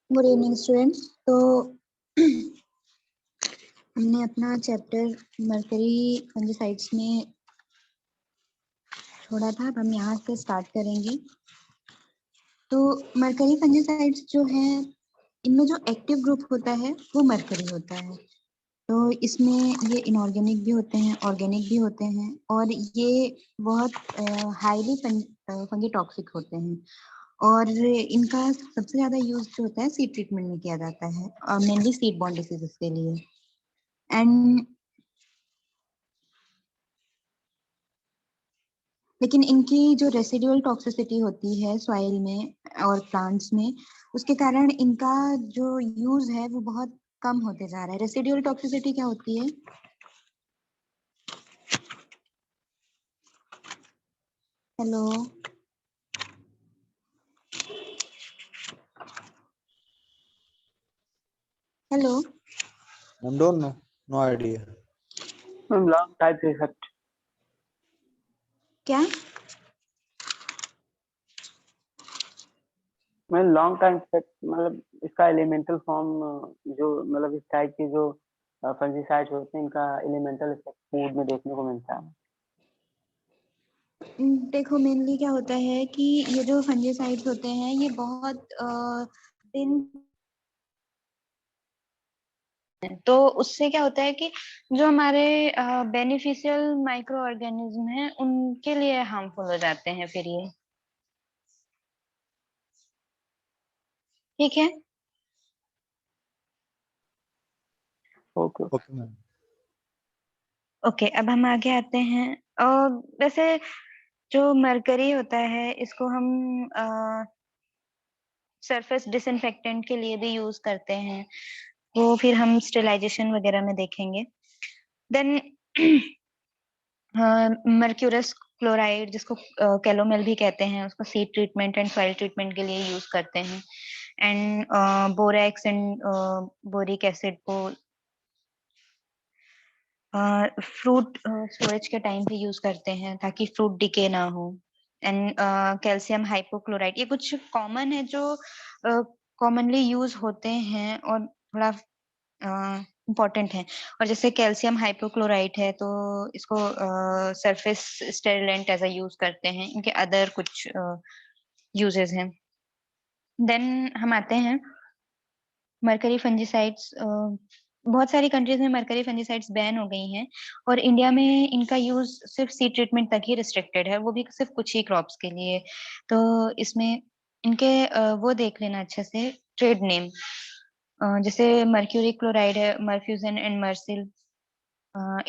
Good evening students. तो हमने अपना चैप्टर मर्करी फंजीसाइड्स में छोड़ा था, अब हम यहाँ से स्टार्ट करेंगे। तो मर्करी फंजीसाइड्स जो है, इनमें जो एक्टिव ग्रुप होता है वो मर्करी होता है। तो इसमें ये इनऑर्गेनिक भी होते हैं, ऑर्गेनिक भी होते हैं, और ये बहुत हाईली फंगी टॉक्सिक होते हैं। और इनका सबसे ज्यादा यूज जो होता है सीड ट्रीटमेंट में किया जाता है, और मेनली सीड बॉर्न डिसीजेस के लिए। एंड लेकिन इनकी जो रेसिडुअल टॉक्सिसिटी होती है सॉइल में और प्लांट्स में, उसके कारण इनका जो यूज है वो बहुत कम होते जा रहा है। रेसिडुअल टॉक्सिसिटी क्या होती है? Hello, hello. I don't know. No idea. Long time effect. क्या? मैं लॉन्ग टाइम इफेक्ट मतलब इसका एलिमेंटल फॉर्म, जो मतलब इस टाइप के जो फंजीसाइड्स होते हैं, इनका एलिमेंटल इफेक्ट फूड में देखने को मिलता है। देखो, मेनली क्या होता है कि ये जो फंजीसाइड्स होते हैं ये बहुत दिन, तो उससे क्या होता है कि जो हमारे बेनिफिशियल माइक्रो ऑर्गेनिज्म हैं उनके लिए हार्मफुल हो जाते हैं फिर ये। ठीक है। ओके। Okay, ma'am. ओके, अब हम आगे आते हैं। और वैसे जो मरकरी होता है इसको हम सरफेस डिसइंफेक्टेंट के लिए भी यूज करते हैं, वो फिर हम स्टेलाइजेशन वगैरह में देखेंगे। देन मर्क्यूरस क्लोराइड, जिसको कैलोमेल भी कहते हैं, उसको seed treatment and soil treatment के लिए यूज करते हैं। And borax and boric acid को फ्रूट स्टोरेज के टाइम पे यूज करते हैं ताकि फ्रूट डिके ना हो। एंड कैल्शियम हाइपोक्लोराइड, ये कुछ कॉमन है जो कॉमनली यूज होते हैं और थोड़ा इम्पोर्टेंट है। और जैसे कैल्शियम हाइपोक्लोराइट है तो इसको सरफेस स्टेरिलेंट एज अ यूज करते हैं। इनके अदर कुछ यूजेस हैं। देन हम आते हैं मरकरी फंजीसाइड्स। बहुत सारी कंट्रीज में मरकरी फंजीसाइड्स बैन हो गई हैं, और इंडिया में इनका यूज सिर्फ सीड ट्रीटमेंट तक ही रिस्ट्रिक्टेड है, वो भी सिर्फ कुछ ही क्रॉप्स के लिए। तो इसमें इनके वो देख लेना अच्छे से, ट्रेड नेम। जैसे मर्क्यूरी क्लोराइड है, मर्फ्यूजन एंड मर्सिल।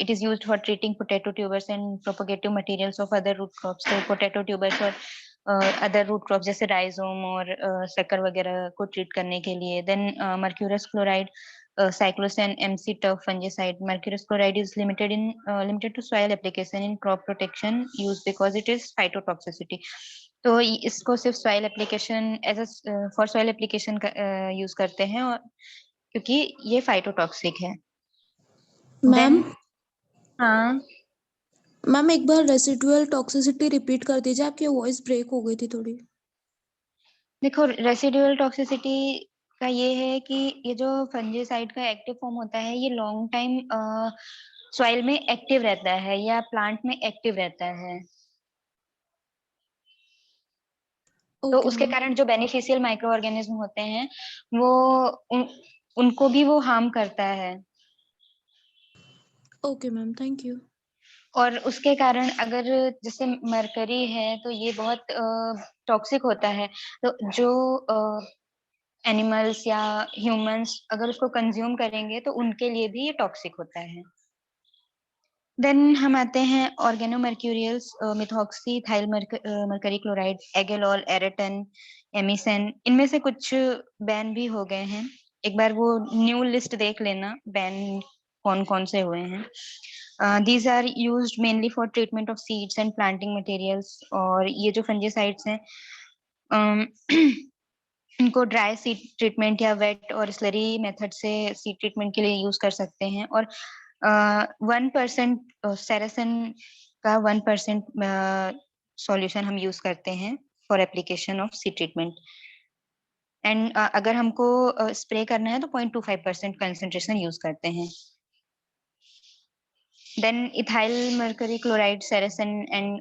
It is used for treating potato tubers and propagative materials of other root crops. तो पोटैटो ट्यूबर्स और अदर रूट क्रॉप जैसे राइजोम और शक्कर वगैरह को ट्रीट करने के लिए। Then mercurous chloride, cyclosan MC turf fungicide. Mercurous chloride is limited to soil application in crop protection use because it is phytotoxicity. तो इसको सिर्फ soil application as for soil application use करते हैं, और क्योंकि ये फाइटोटॉक्सिक है। मैम, हाँ, मैम एक बार रेसिडुअल टॉक्सिसिटी रिपीट कर दीजिए, आपकी वॉइस ब्रेक हो गई थी थोड़ी। देखो, रेसिडुअल टॉक्सिसिटी का ये है कि ये जो फंजीसाइड का एक्टिव फॉर्म होता है ये लॉन्ग टाइम सॉइल में एक्टिव रहता है या प्लांट में एक्टिव रहता है। तो ओके उसके मैम। कारण जो बेनिफिशियल माइक्रो ऑर्गेनिज्म होते हैं वो उनको भी वो हार्म करता है। Okay ma'am, thank you. और उसके कारण अगर जैसे मरकरी है तो ये बहुत टॉक्सिक होता है, तो जो एनिमल्स या ह्यूमंस अगर उसको कंज्यूम करेंगे तो उनके लिए भी ये टॉक्सिक होता है। देन हम आते हैं ऑर्गेनोमर्क्यूरियल्स, मिथॉक्सी थाइल मरकरी क्लोराइड, एगेलॉल, एरेटन, एमिसन। इनमें से कुछ बैन भी हो गए हैं। एक बार वो न्यू लिस्ट देख लेना, बैन कौन कौन से हुए हैं। These are used mainly for treatment of seeds and planting materials. और ये जो फंजीसाइड्स हैं इनको ड्राई सीड ट्रीटमेंट या वेट और स्लरी मेथड से सीड ट्रीटमेंट के लिए यूज कर सकते हैं। और 1% सेरासन का 1% सॉल्यूशन हम यूज करते हैं for application of seed treatment. And अगर हमको स्प्रे करना है तो 0.25% कंसंट्रेशन यूज करते हैं. Then ethyl mercury chloride, ceresan and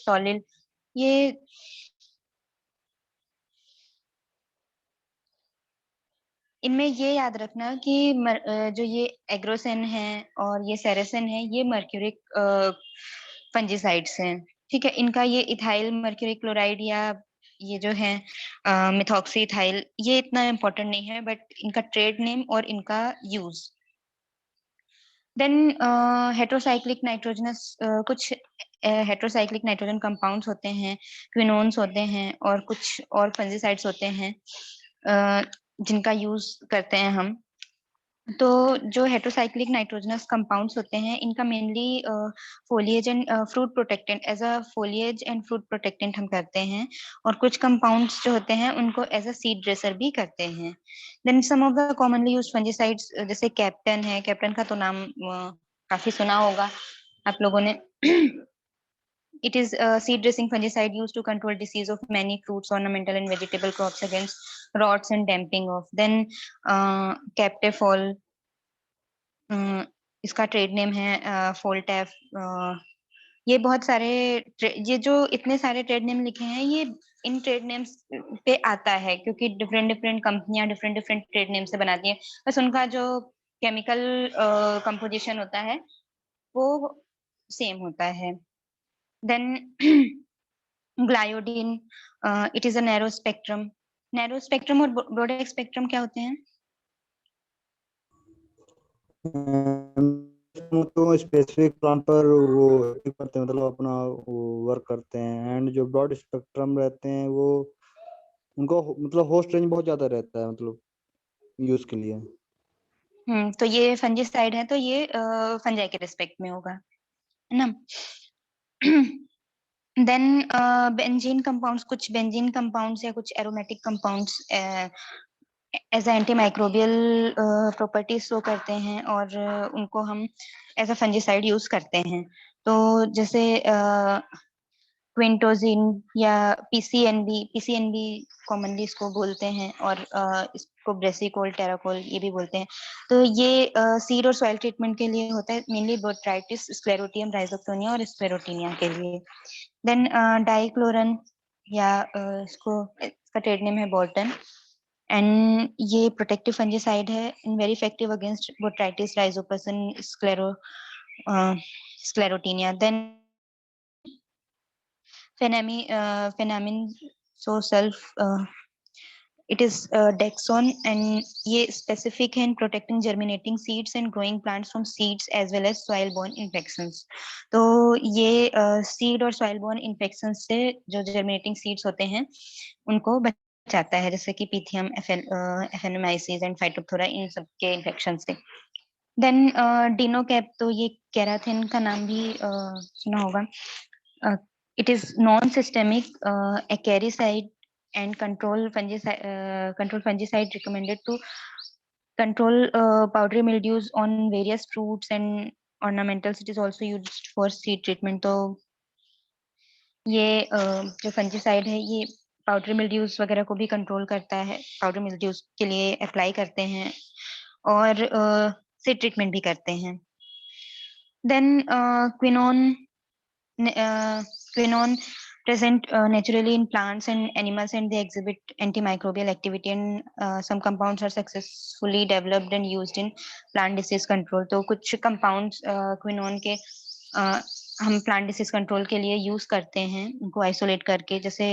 tolyl, ये इनमें ये याद रखना कि जो ये एग्रोसेन है और ये सेरेसन है, ये मर्क्यूरिक फंजीसाइड्स हैं. ठीक है, इनका ये इथाइल मर्क्यूरी क्लोराइड या ये जो है मिथॉक्सी इथाइल, ये इतना इम्पोर्टेंट नहीं है, बट इनका ट्रेड नेम और इनका यूज. देन हेट्रोसाइक्लिक नाइट्रोजनस, कुछ हेट्रोसाइक्लिक नाइट्रोजन कंपाउंड्स होते हैं, क्विनोन्स होते हैं और कुछ और फंजीसाइड्स होते हैं जिनका यूज करते हैं हम. तो जो हेट्रोसाइक्लिक नाइट्रोजनस कंपाउंड्स होते हैं, इनका mainly foliage and fruit protectant, as a foliage and fruit protectant हम करते हैं. और कुछ कंपाउंड्स जो होते हैं उनको एज अ सीड ड्रेसर भी करते हैं. Then some of the commonly used fungicides, जैसे कैप्टन है. कैप्टन का तो नाम काफी सुना होगा आप लोगों ने. It is a seed dressing fungicide used to control disease of many fruits, ornamental and vegetable crops against rots and damping off. Then Captefol, इसका ट्रेड नेम है फोल्टैफ. ये बहुत सारे ये जो इतने सारे ट्रेड नेम लिखे हैं, ये इन ट्रेड नेम्स पे आता है क्योंकि डिफरेंट डिफरेंट कंपनियां डिफरेंट डिफरेंट ट्रेड नेम से बनाती हैं. बस उनका जो केमिकल कंपोजिशन होता है वो सेम होता है. Then glyodin, it is a narrow spectrum. Narrow spectrum और ब्रॉड स्पेक्ट्रम क्या होते हैं? तो स्पेसिफिक प्लांट पर वो active करते हैं, मतलब अपना वर्क करते हैं. एंड जो ब्रॉड स्पेक्ट्रम रहते हैं वो उनको मतलब होस्ट रेंज बहुत ज्यादा रहता है, मतलब यूज के लिए. तो ये फंजीसाइड है, तो ये फंजाई के रिस्पेक्ट में होगा, है ना. देन बेंजीन कंपाउंड्स, कुछ बेंजीन कंपाउंड्स या कुछ aromatic compounds as anti microbial properties show करते हैं और उनको हम एज अ फंजीसाइड यूज करते हैं. तो जैसे क्विंटोजिन या पीसीएनबी कॉमनली इसको बोलते हैं, और इसको ब्रेसिकोल, टेराकोल ये भी बोलते हैं. तो ये सीड और सॉइल ट्रीटमेंट के लिए होता है, मेनली बोट्राइटिस, स्क्लेरोटियम, राइजोक्टोनिया और स्क्लेरोटीनिया के लिए. देन डाइक्लोरन या इसका ट्रेड नेम है बोल्टन, एंड ये प्रोटेक्टिव फंजीसाइड है and very effective against botrytis, राइजोपसन, sclerotinia. Then fenaminosulf, it is Dexon, and ये specific है in protecting germinating seeds and growing plants from seeds as well as soil borne infections. तो ये seed और soil borne infections से जो germinating seeds होते हैं उनको बचाता है, जैसे कि Pythium, Aphanomyces and Phytophthora, इन सब के infections से. Then Dinocap, तो ये केराथिन का नाम भी सुना होगा. It is non-systemic acaricide and control fungicide recommended to control powdery mildews on various fruits and ornamentals. It is also used for seed treatment. तो ये जो फंजीसाइड है ये पाउडरी मिल्ड्यूज वगैरह को भी कंट्रोल करता है. पाउडरी मिल्ड्यूज के लिए अप्लाई करते हैं और सीड ट्रीटमेंट भी करते हैं. Then quinone present naturally in plants and animals, and they exhibit antimicrobial activity, and some compounds are successfully developed and used in plant disease control. तो कुछ compounds quinone के हम plant disease control के लिए use करते हैं उनको isolate करके, जैसे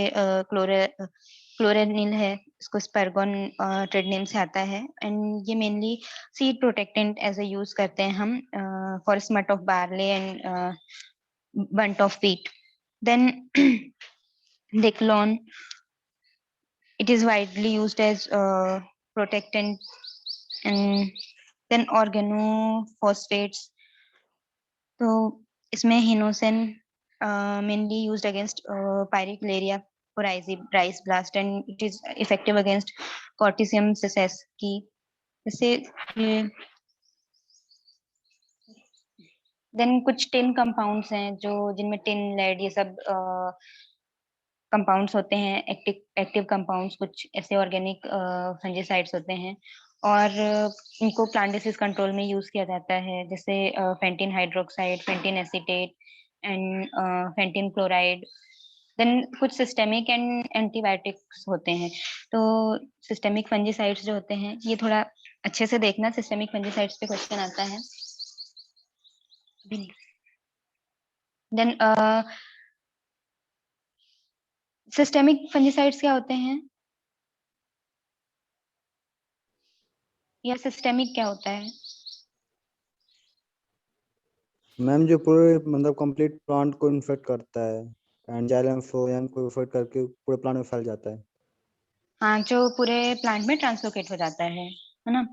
क्लोरेनिल है, इसको स्पर्गोन ट्रेड नेम से आता है, एंड ये mainly seed protectant as a use करते हैं हम for smut of barley and bunt of wheat. Then Declon, it is widely used as protectant. And then organophosphates, तो इसमें हिनोसेन mainly used against pyraclaria for rice blast, and it is effective against corticium sesaci. जैसे then कुछ tin compounds हैं जो जिनमें tin, lead ये सब compounds होते हैं, एक्टिव कंपाउंड्स, कुछ ऐसे ऑर्गेनिक फंजीसाइड्स होते हैं, और इनको प्लांट डिसीज कंट्रोल में यूज किया जाता है, जैसे fentin hydroxide, fentin acetate and fentin chloride. Then कुछ सिस्टेमिक एंड एंटीबायोटिक्स होते हैं। तो सिस्टेमिक फंजीसाइड्स जो होते हैं, ये थोड़ा अच्छे से देखना, सिस्टेमिक फंजीसाइड्स पे क्वेश्चन आता है। देन सिस्टेमिक फंजीसाइड्स क्या होते हैं, या सिस्टेमिक क्या होता है? मैम जो पूरे मतलब कंप्लीट प्लांट को इन्फेक्ट करता है, एंड जाइलम फ्लोएम को इन्फेक्ट करके पूरे प्लांट में फैल जाता है। हाँ, जो पूरे प्लांट में ट्रांसलोकेट हो जाता है ना।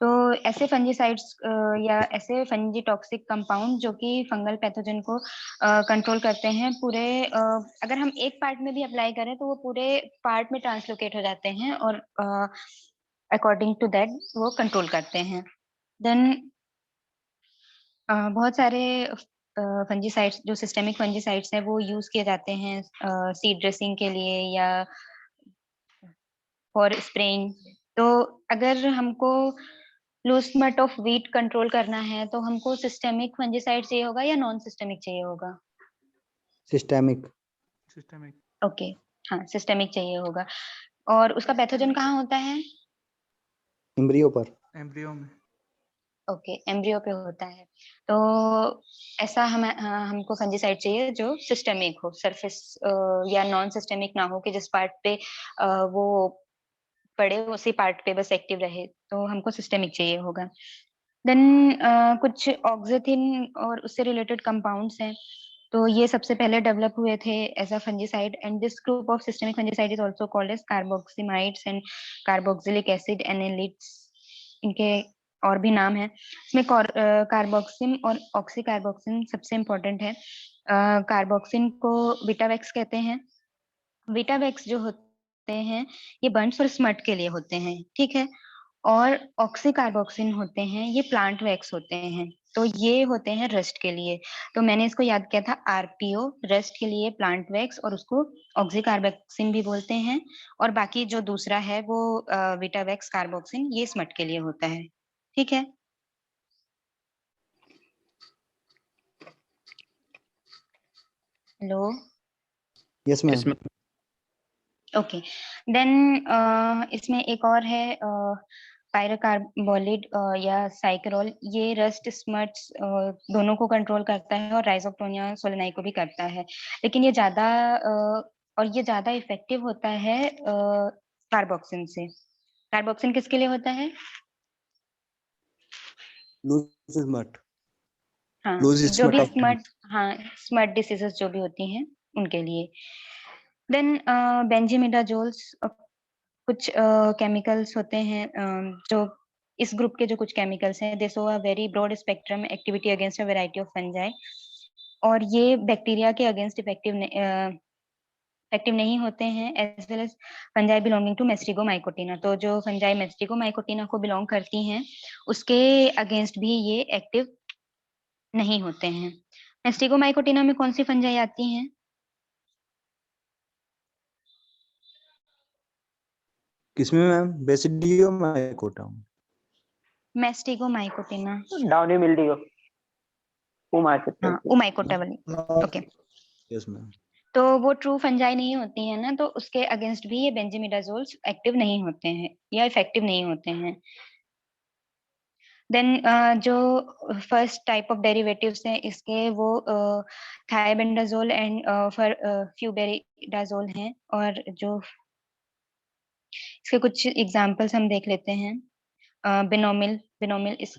तो ऐसे फंजीसाइड्स या ऐसे फंजी टॉक्सिक कंपाउंड जो कि फंगल पैथोजन को कंट्रोल करते हैं, पूरे अगर हम एक पार्ट में भी अप्लाई करें तो वो पूरे पार्ट में ट्रांसलोकेट हो जाते हैं, और अकॉर्डिंग टू दैट वो कंट्रोल करते हैं। देन बहुत सारे फंजीसाइड्स, जो सिस्टेमिक फंजीसाइड्स हैं, वो यूज किए जाते हैं सीड ड्रेसिंग के लिए या फॉर स्प्रेइंग। तो अगर हमको loose smut of wheat control करना है तो हमको सिस्टेमिक फंजीसाइड चाहिए होगा या नॉन सिस्टेमिक चाहिए होगा? सिस्टेमिक। सिस्टेमिक। ओके, हाँ, सिस्टेमिक चाहिए होगा। और उसका पैथोजन कहाँ होता है? एम्ब्रियो पर। एम्ब्रियो में। ओके, एम्ब्रियो पे होता है। तो ऐसा हमको फंजीसाइड चाहिए जो सिस्टेमिक हो, सरफेस या नॉन सिस्टेमिक ना हो, कि जिस पार्ट पे वो पड़े उसी पार्ट पे बस एक्टिव रहे, तो हमको सिस्टेमिक चाहिए होगा। देन कुछ ऑक्जेथिन और उससे रिलेटेड कंपाउंड्स हैं, तो ये सबसे पहले डेवलप हुए थे as a fungicide, and this group of systemic fungicide is also called as carboxamides and carboxylic acid anilides. इनके और भी नाम है। इसमें कार्बोक्सिम और ऑक्सीकार्बोक्सिन सबसे इम्पोर्टेंट है। कार्बोक्सिन को विटावेक्स कहते हैं। विटावेक्स जो होते हैं ये बर्न्स और स्मट के लिए होते हैं, ठीक है। और ऑक्सीकार्बोक्सिन होते हैं, ये प्लांट वैक्स होते हैं, तो ये होते हैं रस्ट के लिए। तो मैंने इसको याद किया था आरपीओ, रस्ट के लिए प्लांट वैक्स, और उसको ऑक्सीकार्बोक्सिन भी बोलते हैं। और बाकी जो दूसरा है वो विटावेक्स कार्बोक्सिन, ये स्मट के लिए होता है, ठीक है। Hello. Yes ma'am. Okay, then इसमें एक और है पायरोकार्बोलिड या साइक्रोल। ये रस्ट स्मट्स दोनों को कंट्रोल करता है, और राइजोक्टोनिया सोलेनाई को भी करता है। लेकिन ये ज्यादा इफेक्टिव होता है कार्बोक्सिन से। कार्बोक्सिन किसके लिए होता है? Loose smut. हाँ, लूज जो स्मट भी ऑफ। स्मट, हाँ, स्मट डिसीजेस जो भी होती हैं उनके लिए। देन बेंजीमिडाजोल्स, कुछ केमिकल्स होते हैं जो इस ग्रुप के जो कुछ केमिकल्स हैं, they show a very broad spectrum activity against a variety of fungi. और ये बैक्टीरिया के अगेंस्ट इफेक्टिव नहीं होते हैं, as well as fungi belonging to mastigomycotina. तो जो फंजाई मेस्टिगोमाइकोटिना को बिलोंग करती हैं उसके अगेंस्ट भी ये एक्टिव नहीं होते हैं। मेस्टिगोमाइकोटिना में कौन सी फंजाई आती हैं? किसमें मैम? बेसिडियोमाइकोटा। मेस्टिगोमाइकोटिना, डाउनी मिल्ड्यू वो मार सकते हाँ, हैं। उमाइकोटा वाली। Okay, yes ma'am. तो वो ट्रू फंजाई नहीं होती है ना, तो उसके अगेंस्ट भी ये बेंजीमिडाजोल्स एक्टिव नहीं होते हैं या इफेक्टिव नहीं होते हैं। देन जो फर्स्ट टाइप ऑफ डेरिवेटिव्स हैं इसके, वो थायबेंडाजोल एंड फ्यूबेरिडाजोल हैं। और जो इसके कुछ एग्जांपल्स हम देख लेते हैं। बिनोमिल,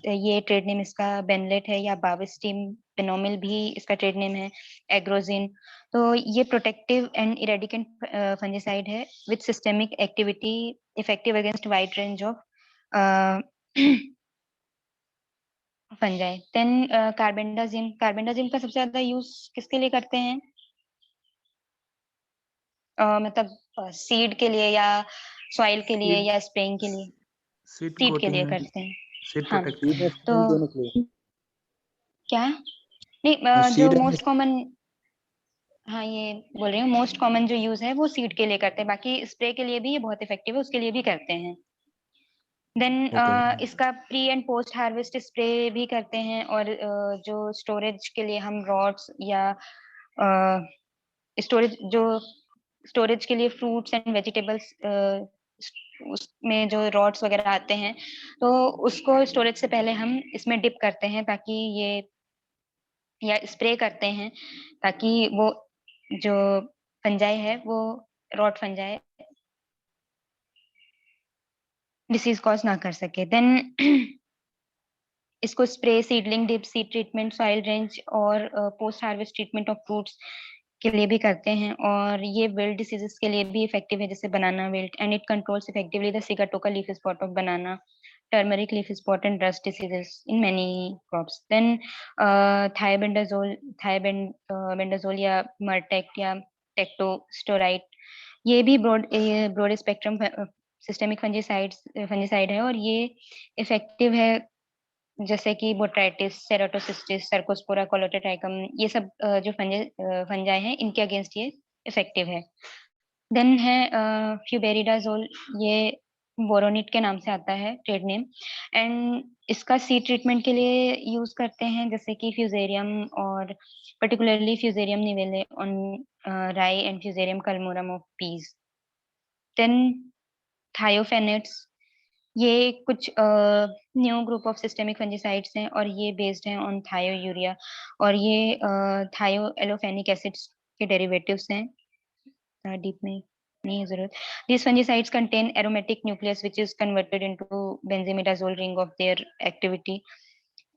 ये ट्रेड नेम इसका बेनलेट है, या बाविस्टीन बिनोमिल भी इसका ट्रेड नेम है। एग्रोजिन, तो ये प्रोटेक्टिव एंड इरेडिकेंट फंजीसाइड है with systemic activity, effective against wide range of fungi. Then carbendazim का सबसे ज्यादा यूज किसके लिए करते हैं? मतलब सीड के लिए, या सॉइल के लिए, या स्प्रेइंग के लिए? सीड सीड के लिए कोटिंग, करते हैं। सीड हाँ, प्रोटेक्शन। तो दोनों के लिए। क्या नहीं, जो सीड मोस्ट कॉमन, हाँ, ये बोल रही हूँ, मोस्ट कॉमन जो यूज है वो सीड के लिए करते हैं, बाकी स्प्रे के लिए भी ये बहुत इफेक्टिव है, उसके लिए भी करते हैं। देन ओके इसका pre and post harvest spray भी करते हैं, और जो स्टोरेज के लिए हम रॉड्स या स्टोरेज जो स्टोरेज के लिए फ्रूट्स एंड वेजिटेबल्स, उसमें जो रॉड्स वगैरह आते हैं, तो उसको स्टोरेज से पहले हम इसमें डिप करते हैं, ताकि ये, या स्प्रे करते हैं ताकि वो जो फंजाई है वो, रॉट फंजाई डिसीज कॉज ना कर सके। देन इसको spray, seedling dip, seed treatment, soil drench और post harvest treatment of fruits के लिए भी करते हैं, और ये विल्ट डिसीजेस के लिए भी इफेक्टिव है, जैसे banana wilt, and it controls effectively the sigatoka leaf spot of banana, turmeric leaf spot and rust diseases in many crops. Then thiabendazole, thiabendazole या Myrtec या Tectosteride, ये भी ब्रॉड स्पेक्ट्रम सिस्टेमिक फंजीसाइड है, और ये effective है, जैसे कि बोट्राइटिस, सेरोटोसिस्टिस, सर्कोस्पोरा, कोलोटेट्राइकम, ये सब जो फंजाई हैं, इनके अगेंस्ट ये इफेक्टिव है। देन है फ्यूबेरिडाजोल, ये बोरोनिट के नाम से आता है, ट्रेड नेम, एंड इसका सीड ट्रीटमेंट के लिए यूज करते हैं, जैसे कि फ्यूजेरियम, और particularly fusarium nivale on rye and fusarium culmorum of peas. Then thiophanates, ये कुछ new group of systemic fungicides हैं, और ये बेस्ड हैं ऑन थायोयूरिया, और ये थायो एलोफेनिक एसिड्स के डेरिवेटिव्स हैं, डीप में नहीं है जरूरत। These fungicides contain aromatic nucleus which is converted into benzimidazole ring of their activity,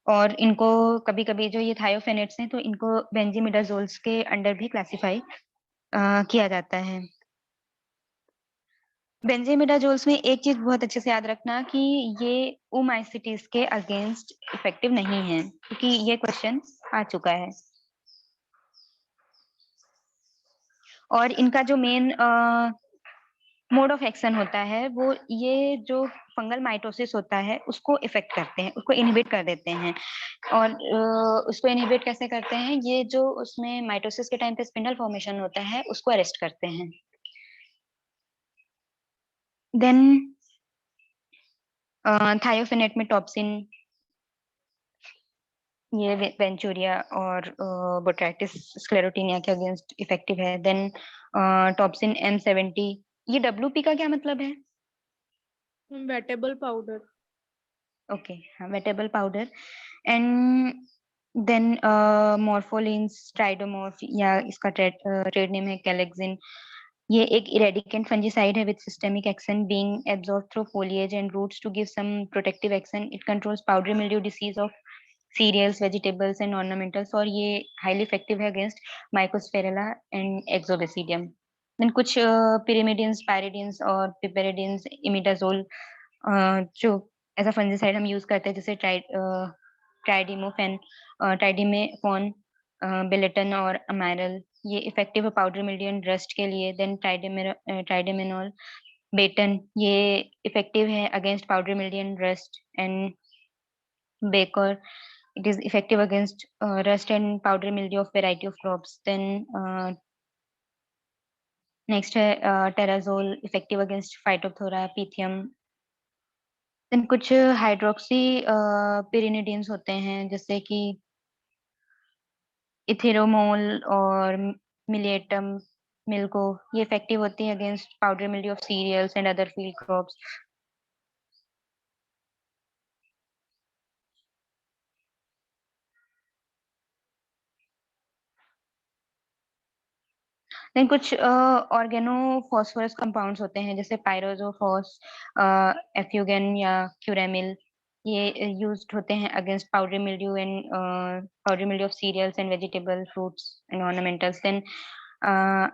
और इनको कभी कभी जो ये थायोफेनेट्स हैं, तो इनको बेंजीमिडाजोल्स के अंडर भी क्लासिफाई किया जाता है। बेंजीमिडाजोल्स में एक चीज बहुत अच्छे से याद रखना कि ये ओमाइसिटीज के अगेंस्ट इफेक्टिव नहीं है, क्योंकि ये क्वेश्चन आ चुका है। और इनका जो मेन मोड ऑफ एक्शन होता है, वो ये जो फंगल माइटोसिस होता है उसको इफेक्ट करते हैं, उसको इनहिबिट कर देते हैं। और उसको इनहिबिट कैसे करते हैं, ये जो उसमें माइटोसिस के टाइम पे स्पिंडल फॉर्मेशन होता है, उसको अरेस्ट करते हैं। देन थायोफेनेट में टॉप्सिन, ये वेंचुरिया और बोट्राइटिस स्क्लेरोटिनिया के अगेंस्ट इफेक्टिव है। देन टॉप्सिन M70, ये WP का क्या मतलब है? Wettable powder. ओके, हाँ, वेटेबल पाउडर। एंड देन मॉर्फोलिन्स, ट्राइडोमॉर्फ, या इसका ट्रेड नेम है कैलेक्सिन, ये एक इरेडिकेंट फंजीसाइड है with systemic action, being absorbed through foliage and roots to give some protective action. It controls powdery mildew disease of cereals, vegetables and ornamentals, और ये highly effective है against mycosphaerella and exobasidium. Then कुछ pyrimidines, pyridines और piperidines, imidazole, जो as a fungicide हम use करते हैं, जैसे ट्राइडिमोफेन, ट्राइडिमेफोन, बिलेटन और अमायरल, ये इफेक्टिव है पाउडर मिल्ड्यू एंड रस्ट के लिए। देन ट्राइडेमिनोल बेटन, ये इफेक्टिव है against powder mildew and rust. And baker, it is effective against rust and powdery mildew of variety of crops. Then next है टेराजोल, effective against Phytophthora, Pythium. Then कुछ hydroxy पिरिनिडीन्स होते हैं, जैसे कि इथेरोमोल और मिलेटम मिल्को, ये इफेक्टिव होती है against powder mildew of cereals and other field crops. Then कुछ ऑर्गेनो फॉस्फोरस कंपाउंड्स होते हैं, जैसे पायरोजोफॉस, एफ्यूगेन या क्यूरेमिल, ये यूज्ड होते हैं against powder mildew of cereals and vegetable fruits and ornamentals. Then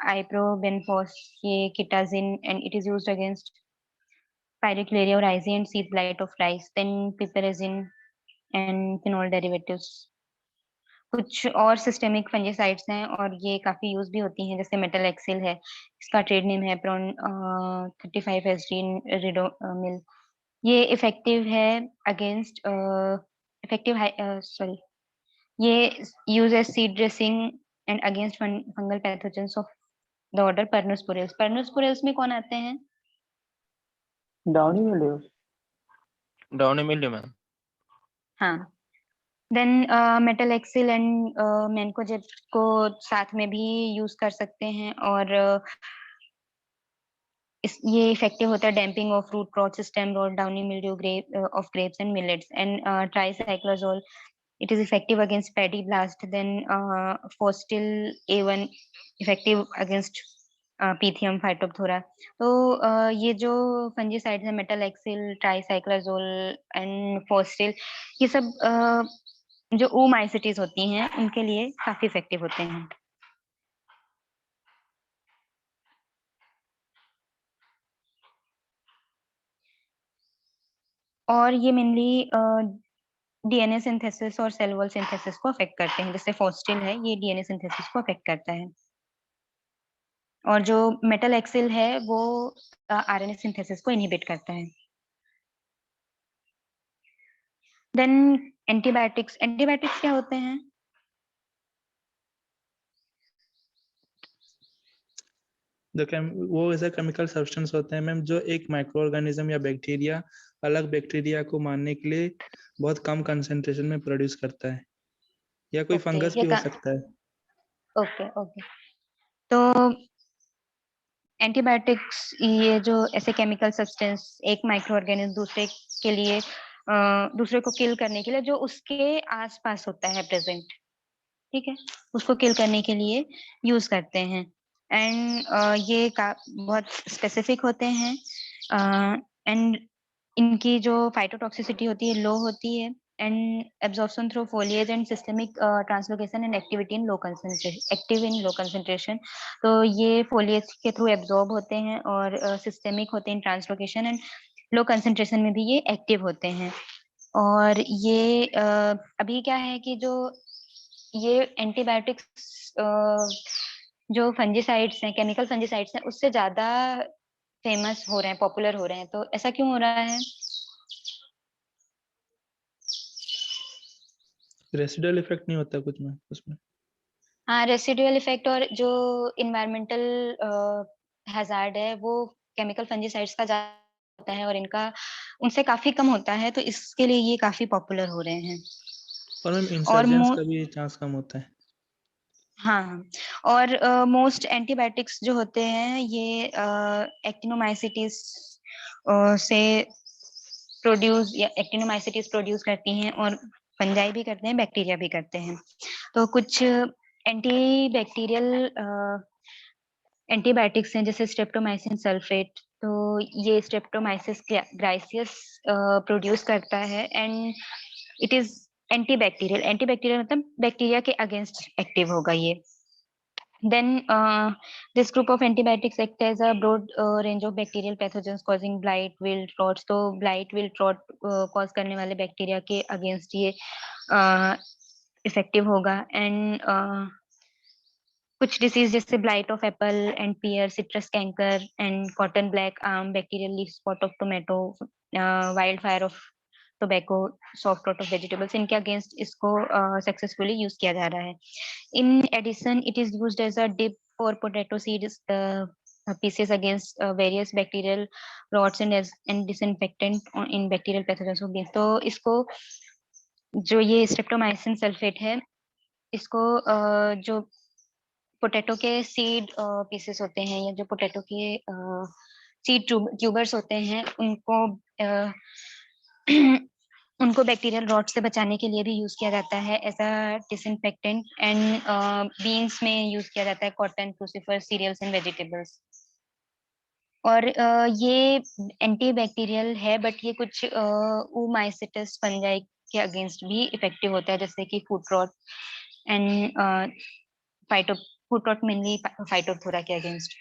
iprobenfos, ये kitazin, and it is used against pyraclaria और rhizae and seed blight of rice. Then piperazine and phenol derivatives. कुछ और systemic fungicides हैं, और ये काफी use भी होती हैं, जैसे मेटल एक्सिल है, इसका ट्रेड नेम है प्रोन 35SD रिडोमिल, ये इफेक्टिव है अगेंस्ट ये use as seed dressing and against fungal pathogens of the order Pernosporales. Pernosporales में कौन आते हैं? Downy mildew. Downy mildew ma'am. हाँ। देन मेटलएक्सिल एंड मैनकोजेब को साथ में भी यूज कर सकते हैं और ये इफेक्टिव होता है damping off root rot, stem rot, downy mildew of grapes and millets and tricyclazole. It is effective against paddy blast. Then Fostil A1 effective against Pythium phytophthora. तो ये जो फंजीसाइड्स हैं मेटलएक्सिल, ट्राइसाइक्लोजोल एंड फोस्टिल, ये सब जो ओमाइसिटीज होती हैं उनके लिए काफी इफेक्टिव होते हैं. और ये मेनली डीएनए सिंथेसिस और सेल वॉल सिंथेसिस को अफेक्ट करते हैं. जैसे फोस्टिल है, ये डीएनए सिंथेसिस को अफेक्ट करता है. और जो मेटलएक्सिल है वो आरएनए सिंथेसिस को इनहिबिट करता है. Then antibiotics. एंटीबायोटिक्स क्या होते हैं? वो ऐसा केमिकल सब्सटेंस होते हैं मैम जो एक माइक्रो ऑर्गेनिज्म या बैक्टीरिया अलग बैक्टीरिया को मारने के लिए बहुत कम कंसंट्रेशन में प्रोड्यूस करता है, या कोई फंगस भी हो सकता है. Okay okay. तो एंटीबायोटिक्स ये जो ऐसे केमिकल सब्सटेंस एक माइक्रो ऑर्गेनिज्म दूसरे के लिए दूसरे को किल करने के लिए जो उसके आसपास होता है प्रेजेंट, ठीक है, उसको किल करने के लिए यूज करते हैं. एंड ये बहुत स्पेसिफिक होते हैं एंड इनकी जो फाइटोटॉक्सिसिटी होती है लो होती है and absorption through foliage and systemic translocation and activity in low concentration, active in low concentration. तो ये फोलिएज के थ्रू एब्जॉर्ब होते हैं और सिस्टमिक होते हैं ट्रांसलोकेशन एंड लो कंसंट्रेशन में भी ये एक्टिव होते हैं. और ये अभी क्या है कि जो ये एंटीबायोटिक्स जो फंजीसाइड्स हैं, केमिकल फंजीसाइड्स हैं, उससे ज्यादा फेमस हो रहे हैं, पॉपुलर हो रहे हैं. तो ऐसा क्यों हो रहा है? रेसिडुअल इफेक्ट नहीं होता कुछ में उसमें? हाँ, रेसिडुअल इफेक्ट और जो इन्वायरमेंटल हैजार्ड है वो केमिकल फंजीसाइड्स का ज्यादा होता है और इनका उनसे काफी कम होता है, तो इसके लिए ये काफी पॉपुलर हो रहे हैं. और मैम और इंसर्जेंस का भी चांस कम होता है. हाँ, और मोस्ट एंटीबायोटिक्स जो होते हैं ये एक्टिनोमाइसिटीज से प्रोड्यूस या एक्टिनोमाइसिटीज प्रोड्यूस करती हैं और फंजाई भी करते हैं, बैक्टीरिया भी करते हैं. तो कुछ एंटीबैक्टीरियल एंटीबायोटिक्स हैं जैसे स्ट्रेप्टोमाइसिन सल्फेट. तो ये स्ट्रेप्टोमाइसिस ग्राइसियस प्रोड्यूस करता है and it is antibacterial. Antibacterial मतलब बैक्टीरिया के अगेंस्ट एक्टिव होगा ये. Then this group of antibiotics act as a broad range of bacterial pathogens causing blight, wilt, rots. तो blight, wilt, rot cause करने वाले bacteria के अगेंस्ट ये effective होगा. एंड कुछ डिसीज जैसे blight of apple and pear, citrus canker and cotton black arm, bacterial leaf spot of tomato, wild fire of tobacco, soft rot of vegetables, इनके against इसको successfully use किया जा रहा है. In addition, it is used as a dip for potato seeds pieces against various bacterial rots and disinfectant in bacterial pathogens against. तो इसको जो ये स्ट्रेप्टोमाइसिन सल्फेट है, इसको जो पोटैटो के सीड पीसेस होते हैं या जो पोटैटो के सीड ट्यूबर्स होते हैं उनको उनको बैक्टीरियल रॉट से बचाने के लिए भी यूज किया जाता है as a disinfectant. And beans में यूज किया जाता है, cotton, crucifer, cereals and vegetables. और ये एंटीबैक्टीरियल है बट ये कुछ ओमाइसिटस फंजाई के अगेंस्ट भी इफेक्टिव होता है, जैसे कि foot rot and foot rot mainly phytophthora के अगेंस्ट.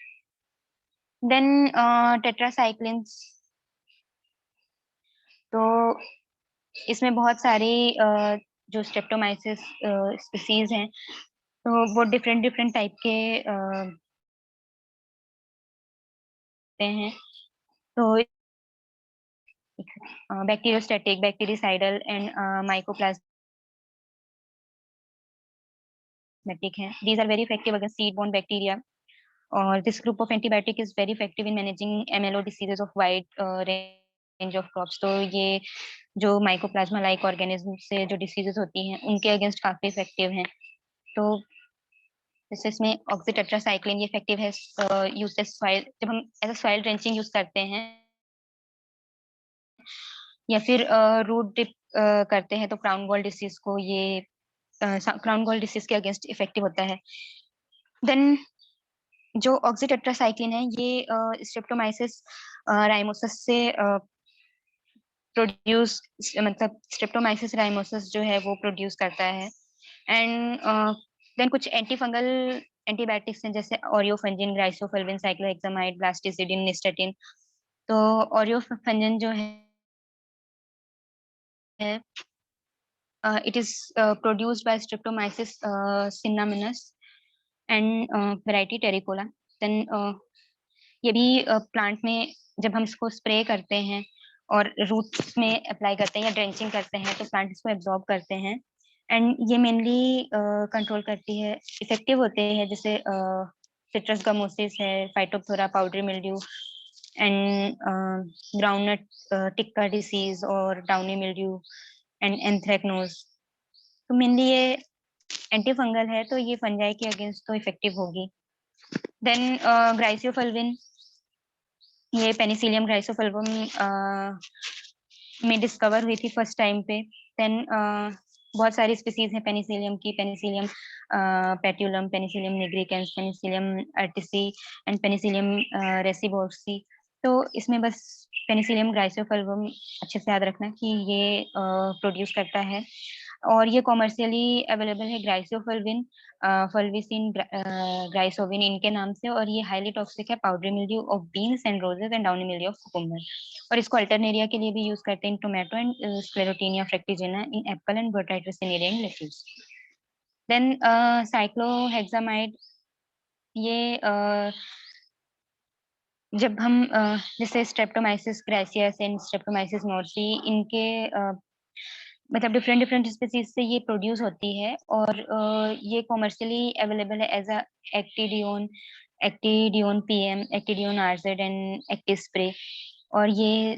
Then tetracyclines. तो इसमें बहुत सारी जो स्ट्रेप्टोमाइसिस स्पीसीज हैं तो वो डिफरेंट डिफरेंट टाइप के हैं. तो bacteriostatic, bactericidal and mycoplasmic antibiotic हैं. These are very effective against seed-borne bacteria. और this group of antibiotic is very effective in managing MLO diseases of wide range of crops. तो ये जो mycoplasma like organism से जो diseases होती हैं उनके अगेंस्ट काफी इफेक्टिव हैं. तो जैसे इसमें ऑक्सीटेट्रासाइक्लिन ये इफेक्टिव है यूज एज सॉइल, जब हम as a soil drenching use करते हैं या फिर रूट डिप करते हैं तो क्राउन गॉल डिसीज को ये क्राउन गॉल डिसीज के अगेंस्ट इफेक्टिव होता है. देन जो ऑक्सीटेट्रासाइक्लिन है ये स्ट्रेप्टोमाइसिस राइमोसस से प्रोड्यूस मतलब स्ट्रेप्टोमाइसिस राइमोसस जो है वो प्रोड्यूस करता है. एंड देन कुछ एंटी फंगल एंटीबायोटिक्स हैं जैसे ऑरियोफंजिन, ग्राइसोफल्विन, साइक्लोहेक्सामाइड, ब्लास्टिसिडिन, निस्टेटिन. तो ऑरियोफंजिन जो है it is produced by Streptomyces cinnaminus and variety terricola. Then ये भी प्लांट में जब हम इसको स्प्रे करते हैं और रूट्स में अप्लाई करते हैं या ड्रेंचिंग करते हैं तो प्लांट इसको एब्जॉर्ब करते हैं. एंड ये मेनली कंट्रोल करती है, इफेक्टिव होते हैं जैसे सिट्रस गमोसिस है, Phytophthora powdery mildew and groundnut tikka disease और डाउनी मिल्ड्यू एंड एंथ्रेक्नोज. तो मेनली ये एंटी फंगल है तो ये फंजाई के अगेंस्ट तो इफेक्टिव होगी. देन ग्राइसोफल्विन, ये पेनिसिलियम ग्राइसोफल्वम में डिस्कवर हुई थी फर्स्ट टाइम पे. देन बहुत सारी स्पीसीज हैं पेनिसिलियम की, penicillium patulum, penicillium nigricans, penicillium urticae and penicillium raciborskii. तो इसमें बस पेनिसिलियम ग्राइसोफल्वम अच्छे से याद रखना कि ये प्रोड्यूस करता है और ये कॉमर्शियली अवेलेबल है ग्राइसोफल्विन, फल्विसिन, ग्राइसोविन इनके नाम से. और ये हाईली टॉक्सिक है powdery mildew of beans and roses and downy mildew of cucumber. और इसको अल्टरनेरिया के लिए भी यूज करते हैं in tomato and sclerotinia fructigena in apple and botrytis cinerea in lettuce. Then cycloheximide, ये जब हम जैसे streptomyces griseus and streptomyces noursei इनके मतलब डिफरेंट डिफरेंट स्पीसीज से ये प्रोड्यूस होती है और ये कॉमर्शियली अवेलेबल है as a actidione, actidione PM, actidione RZ and active spray. और ये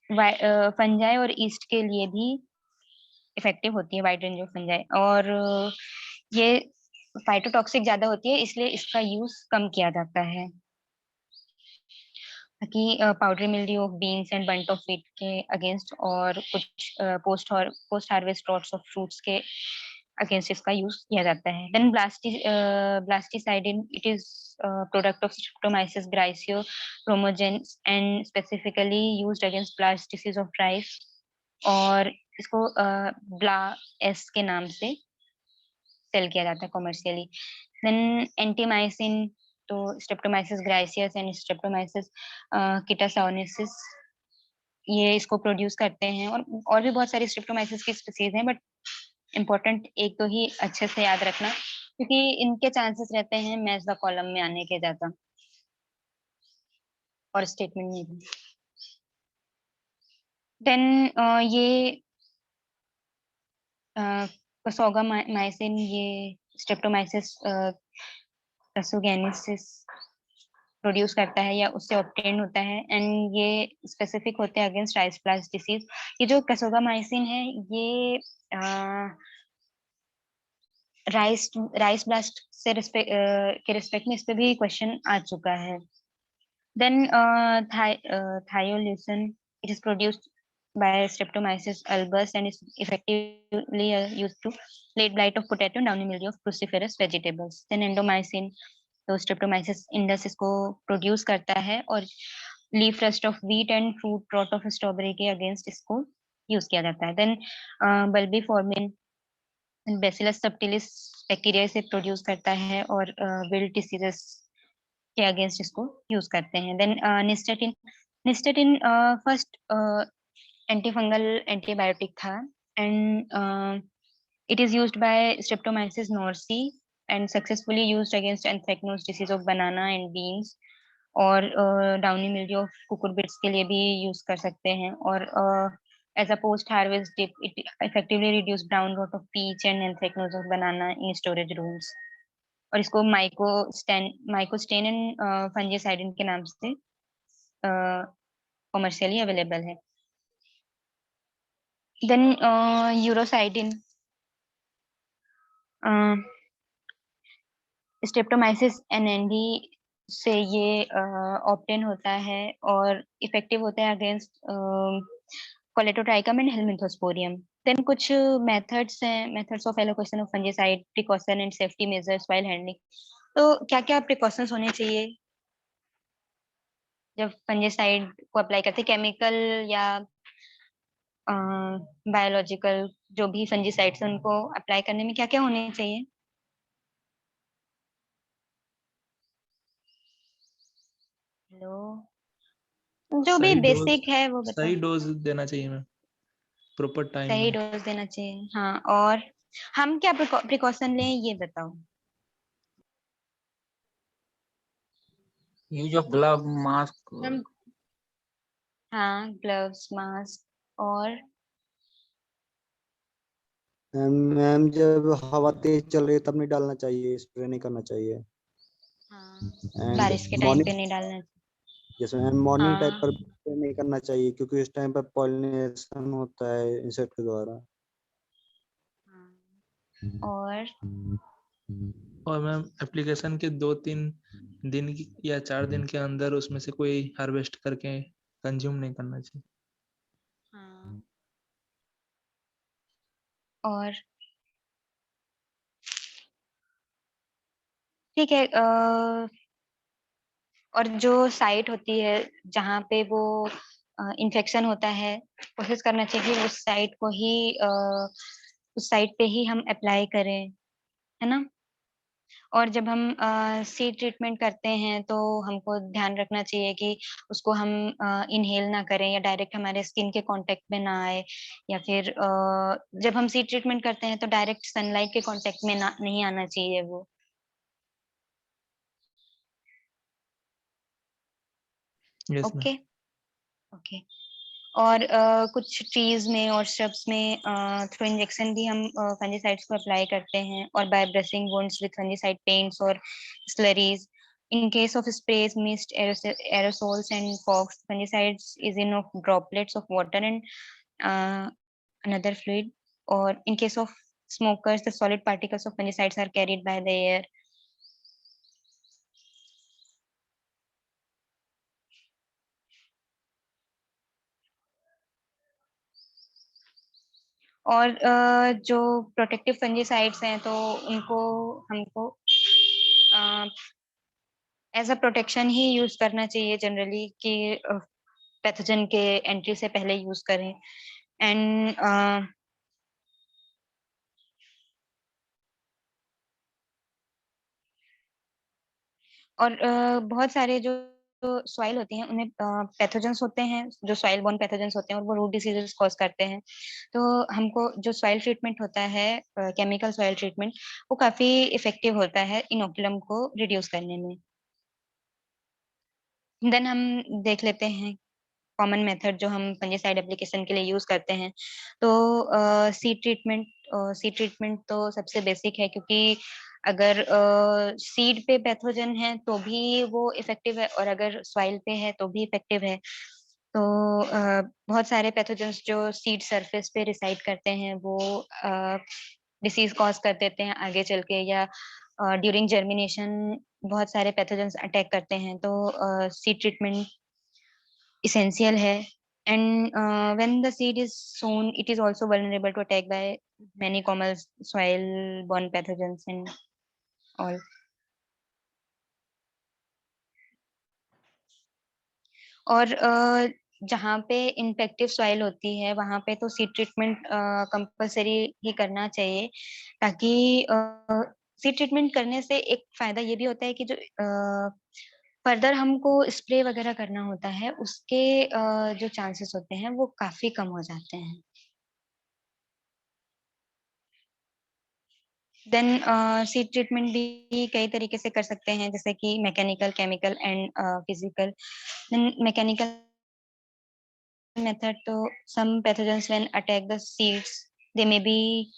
फंजाई और ईस्ट के लिए भी इफेक्टिव होती है, वाइड रेंज ऑफ फंजाई. और ये फाइटोटॉक्सिक ज्यादा होती है इसलिए इसका यूज कम किया जाता है कि powdery mildew of beans and bunt of wheat के अगेंस्ट और कुछ post harvest rots of fruits के अगेंस्ट इसका यूज किया जाता है. Then blasticidin, it is product of streptomyces griseochromogenes and specifically used against blast disease of rice. और इसको ब्ला एस के नाम से सेल किया जाता है कॉमर्शियली. देन एंटीमाइसिन, तो स्ट्रेप्टोमाइसिस ग्राइसियस एंड स्ट्रेप्टोमाइसिस किटासाउनेसिस ये इसको प्रोड्यूस करते हैं. और भी बहुत सारी स्ट्रेप्टोमाइसिस की स्पीसीज हैं बट इम्पोर्टेंट एक तो ही अच्छे से याद रखना क्योंकि इनके चांसेस रहते हैं मेजबा कॉलम में आने के ज्यादा और स्टेटमेंट में भी. देन ये कसोगामाइसिन, ये स्ट्रेप्टोमाइसिस कसोगेनेसिस प्रोड्यूस करता है या उससे ऑब्टेन होता है एंड ये स्पेसिफिक होते हैं अगेंस्ट राइस ब्लास्ट डिसीज. ये जो कसोगामाइसिन है ये राइस ब्लास्ट से के रिस्पेक्ट में इस पे भी क्वेश्चन आ चुका है. Then thiolutin, it is produced by Streptomyces albus and is effectively used to late blight of potato and downy mildew of cruciferous vegetables. Then endomycin, तो Streptomyces indus इसको प्रोड्यूस करता है और leaf rust of wheat and fruit rot of strawberry के against इसको use किया जाता है. Then bulbiformin bacillus subtilis bacteria से प्रोड्यूस करता है और विल्ट डिसीजेस के अगेंस्ट इसको यूज करते हैं. Then nystatin first antifungal antibiotic था and it is used by streptomyces noursei and successfully used against anthracnose disease of banana and beans. और डाउनी मिल्ड्यू ऑफ कुकुरबिट्स के लिए भी यूज कर सकते हैं. और As a post-harvest dip, it effectively reduce brown rot of peach and anthracnose of banana in storage rooms. और इसको माइकोस्टेन एंड फंजीसाइड के नाम से कमर्शियली अवेलेबल है. देन यूरोसाइडिन, स्ट्रेप्टोमाइसिस एनएनडी से ये ऑब्टेन होता है और इफेक्टिव होता है अगेंस्ट कोलेटोट्राइकम एंड हेलमिंथोस्पोरियम. देन कुछ मेथड्स हैं, methods of allocation of fungicide, precaution and safety measures while handling. तो क्या क्या प्रिकॉशंस होने चाहिए जब फंजीसाइड को अप्लाई करते हैं, केमिकल या बायोलॉजिकल, जो भी फंजीसाइड्स हैं उनको अप्लाई करने में क्या क्या होने चाहिए? हेलो, जो भी सही डोज, बेसिक है वो बताओ. सही डोज देना चाहिए मैम, प्रॉपर टाइम सही में. डोज देना चाहिए, हाँ. और हम क्या प्रिकॉशन लें ये बताओ. Use of glove, mask. Ma'am हाँ, ग्लव्स, मास्क. और मैम जब हवा तेज चल रही है तब नहीं डालना चाहिए, स्प्रे नहीं करना चाहिए. हाँ, एंड बारिश के टाइम पे नहीं डालना चाहिए. जैसे मॉर्निंग टाइम हाँ, पर spray नहीं करना चाहिए क्योंकि इस टाइम पर पॉलिनेशन होता है इंसेक्ट के द्वारा. हाँ. और और मैम एप्लीकेशन के 2-3 दिन या 4 दिन के अंदर उसमें से कोई हार्वेस्ट करके कंज्यूम नहीं करना चाहिए. हाँ. और ठीक है. और जो साइट होती है जहाँ पे वो इन्फेक्शन होता है, कोशिश करना चाहिए कि उस साइट को ही उस साइट पे ही हम अप्लाई करें, है ना. और जब हम सीड ट्रीटमेंट करते हैं तो हमको ध्यान रखना चाहिए कि उसको हम इनहेल ना करें या डायरेक्ट हमारे स्किन के कांटेक्ट में ना आए, या फिर जब हम सीड ट्रीटमेंट करते हैं तो डायरेक्ट सनलाइट के कांटेक्ट में ना नहीं आना चाहिए वो. Yes ma'am. ओके. ओके. और कुछ ट्रीज में और श्रब्स में थ्रू इंजेक्शन भी हम फंजीसाइड्स को अप्लाई करते हैं, और by brushing wounds with fungicide paints और slurries. In case of sprays, mist, aerosols, and fogs, fungicides is in of droplets of water and uh, another fluid. Or in case of smokers, the solid particles of fungicides are carried by the air. और जो protective fungicides हैं तो उनको हमको as a protection ही use करना चाहिए generally, कि पैथोजन के एंट्री से पहले यूज करें. एंड और बहुत सारे जो सॉइल होती हैं उनमें पैथोजेंस होते हैं, जो सॉइल बोर्न पैथोजेंस होते हैं, और वो रूट डिसीजेस कॉज करते हैं. तो हमको जो सॉइल ट्रीटमेंट होता है, केमिकल सॉइल ट्रीटमेंट, वो काफी इफेक्टिव होता है इनोकुलम को रिड्यूस करने में. देन हम देख लेते हैं कॉमन मेथड जो हम फंजीसाइड एप्लीकेशन के लिए यूज करते हैं. तो सीड ट्रीटमेंट तो सबसे बेसिक है, क्योंकि अगर सीड पे पैथोजन है तो भी वो इफेक्टिव है, और अगर सॉइल पे है तो भी इफेक्टिव है. तो बहुत सारे पैथोजेंस जो सीड सरफेस पे रिसाइड करते हैं वो डिसीज कॉज कर देते हैं आगे चल के, या ड्यूरिंग जर्मिनेशन बहुत सारे पैथोजेंस अटैक करते हैं. तो सीड ट्रीटमेंट essential है. And when the seed is sown, it is also vulnerable to attack by many common soil borne pathogens and all. और जहाँ पे इन्फेक्टिव सॉइल होती है वहाँ पे तो सीड ट्रीटमेंट कंपलसरी ही करना चाहिए, ताकि सीड ट्रीटमेंट करने से एक फायदा ये भी होता है कि जो फर्दर हमको स्प्रे वगैरह करना होता है उसके जो चांसेस होते हैं वो काफी कम हो जाते हैं. देन सीड ट्रीटमेंट भी कई तरीके से कर सकते हैं, जैसे कि mechanical, chemical and physical. Then mechanical method, so some pathogens when attack the seeds, they may be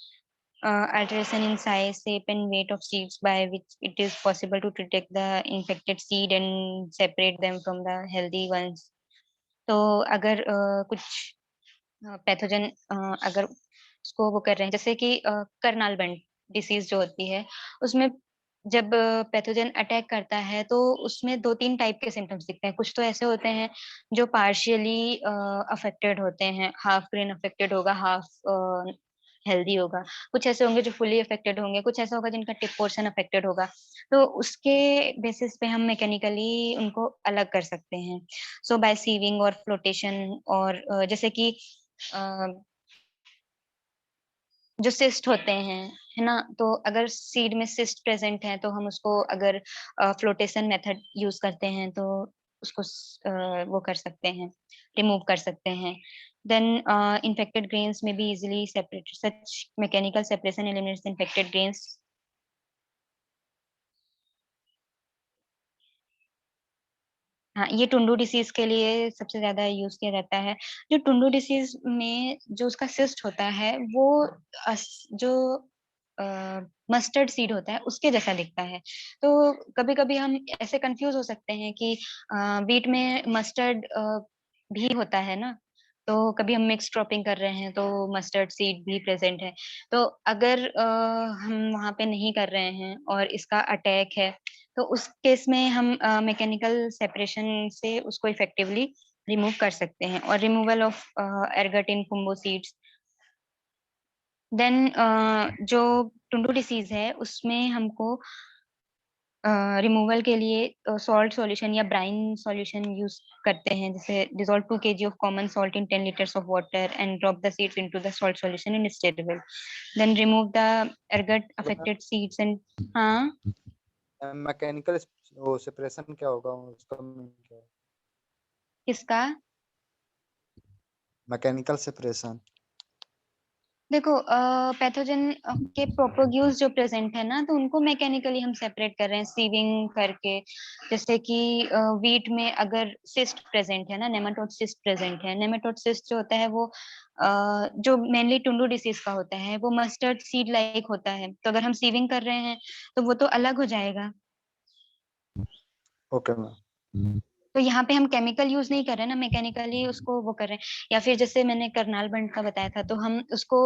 alteration in size, shape, and weight of seeds by which it is possible to detect the infected seed and separate them from the healthy ones. तो अगर कुछ pathogen अगर उसको वो कर रहे हैं, जैसे कि करनाल बंड डिसीज जो होती है, उसमें जब पैथोजन अटैक करता है तो उसमें 2-3 टाइप के सिम्टम्स दिखते हैं। कुछ तो ऐसे होते हैं जो पार्शियली अफेक्टेड होते हैं, हाफ ग्रेन अफेक्टेड होगा, हाफ हेल्दी होगा। कुछ ऐसे होंगे जो फुली अफेक्टेड होंगे, कुछ ऐसा होगा जिनका टिप पोर्शन अफेक्टेड होगा। तो उसके बेसिस पे हम मैकेनिकली उनको अलग कर सकते हैं। सो बाय सीविंग और फ्लोटेशन और जैसे कि जो सिस्ट होते हैं, है ना? तो अगर सीड में सिस्ट प्रेजेंट है तो हम उसको अगर फ्लोटेशन मेथड यूज करते हैं तो उसको वो कर सकते हैं, रिमूव कर सकते हैं। Then infected grains may be easily separated. Such mechanical separation eliminates infected grains. हाँ, ये टुंडू डिसीज के लिए सबसे ज्यादा यूज किया जाता है। जो टुंडू डिसीज में जो उसका सिस्ट होता है वो जो मस्टर्ड सीड होता है उसके जैसा दिखता है। तो कभी कभी हम ऐसे कंफ्यूज हो सकते हैं कि बीट में मस्टर्ड भी होता है ना, तो कभी हम मिक्स क्रॉपिंग कर रहे हैं तो मस्टर्ड सीड भी प्रेजेंट है। तो अगर हम वहां पे नहीं कर रहे हैं और इसका अटैक है तो उस केस में हम मैकेनिकल सेपरेशन से उसको इफेक्टिवली रिमूव कर सकते हैं। और removal of ergot in cumbu seeds. Then जो टुंडू डिसीज है उसमें हमको रिमूवल के लिए सॉल्ट सॉल्यूशन या ब्राइन सॉल्यूशन यूज करते हैं। जैसे dissolve 2 kg of common salt in 10 liters of water and drop the seeds into the salt solution in stirrable, then remove the ergot affected seeds and हाँ mechanical वो separation क्या होगा, उसका meaning क्या है? किसका? Mechanical separation. देखो pathogen के प्रोपोग्यूज जो प्रेजेंट है ना, तो उनको मैकेनिकली हम सेपरेट कर रहे हैं सीविंग करके। जैसे कि वीट में अगर सिस्ट प्रेजेंट है ना, नेमाटोड सिस्ट प्रेजेंट है। नेमाटोड सिस्ट जो होता है वो जो मेनली टुंडू डिसीज का होता है वो मस्टर्ड सीड लाइक होता है। तो अगर हम सीविंग कर रहे हैं तो वो तो अलग हो जाएगा। Okay ma'am. तो यहाँ पे हम केमिकल यूज नहीं कर रहे ना, मैकेनिकली उसको वो कर रहे हैं। या फिर जैसे मैंने करनाल बंड का बताया था, तो हम उसको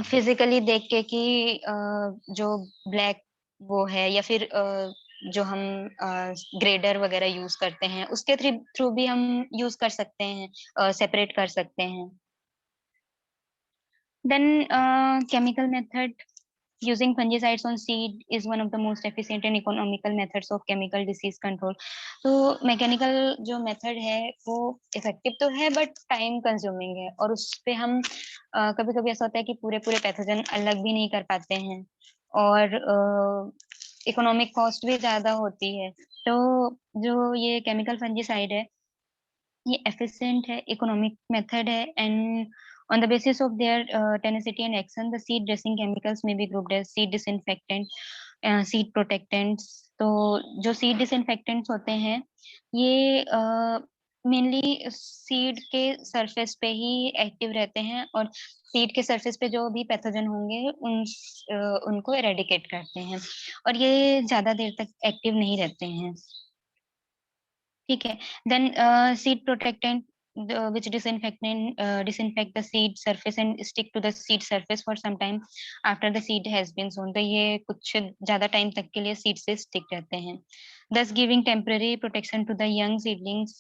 फिजिकली देख के कि जो ब्लैक वो है या फिर जो हम ग्रेडर वगैरह यूज करते हैं उसके थ्रू भी हम यूज कर सकते हैं, सेपरेट कर सकते हैं। Then chemical method using fungicides on seed is one of the most efficient and economical methods of chemical disease control. तो मैकेनिकल जो मेथड है वो इफेक्टिव तो है बट टाइम कंज्यूमिंग है, और उस पे हम कभी कभी ऐसा होता है कि पूरे पूरे पैथोजन अलग भी नहीं कर पाते हैं और इकोनॉमिक कॉस्ट भी ज्यादा होती है। तो जो ये केमिकल फंजीसाइड है ये efficient है, economic method है, and on the basis of their tenacity and action, the seed dressing chemicals may be grouped as seed disinfectant, seed protectants. तो जो seed disinfectants होते हैं ये मेनली सीड के सरफेस पे ही एक्टिव रहते हैं और सीड के सरफेस पे जो भी पैथोजन होंगे उनको एरेडिकेट करते हैं, और ये ज्यादा देर तक एक्टिव नहीं रहते हैं। ठीक है। Then seed protectant which disinfect the seed surface and stick to the seed surface for some time after the seed has been sown. तो ये कुछ ज्यादा टाइम तक के लिए सीड से स्टिक रहते हैं, thus giving temporary protection to the young seedlings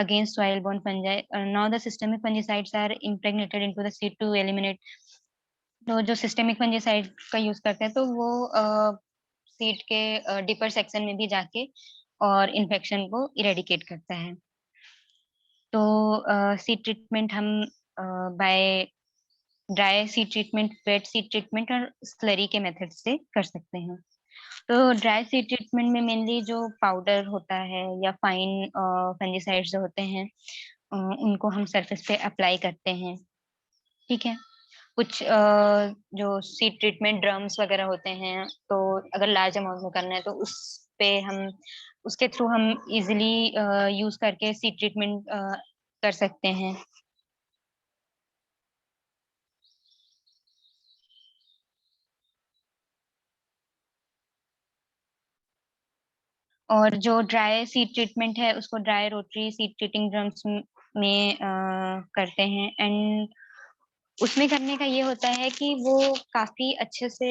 against soil-borne fungi. Now the systemic fungicides are impregnated into the seed to eliminate. तो जो सिस्टेमिक फंजीसाइड का यूज करते हैं तो वो सीड के डीपर सेक्शन में भी जाके और इन्फेक्शन को इरेडिकेट करता है। तो सीड ट्रीटमेंट हम by dry seed treatment, wet seed treatment और स्लरी के मेथड से कर सकते हैं। तो ड्राई सीड ट्रीटमेंट में मेनली जो पाउडर होता है या फाइन फंजीसाइड्स जो होते हैं उनको हम सरफेस पे अप्लाई करते हैं। ठीक है। कुछ जो सीड ट्रीटमेंट ड्रम्स वगैरह होते हैं, तो अगर लार्ज अमाउंट में करना है तो उस पे हम उसके थ्रू हम इजीली यूज करके सीड ट्रीटमेंट कर सकते हैं। और जो ड्राई सीड ट्रीटमेंट है उसको dry rotary seed treating drums में करते हैं। एंड उसमें करने का ये होता है कि वो काफी अच्छे से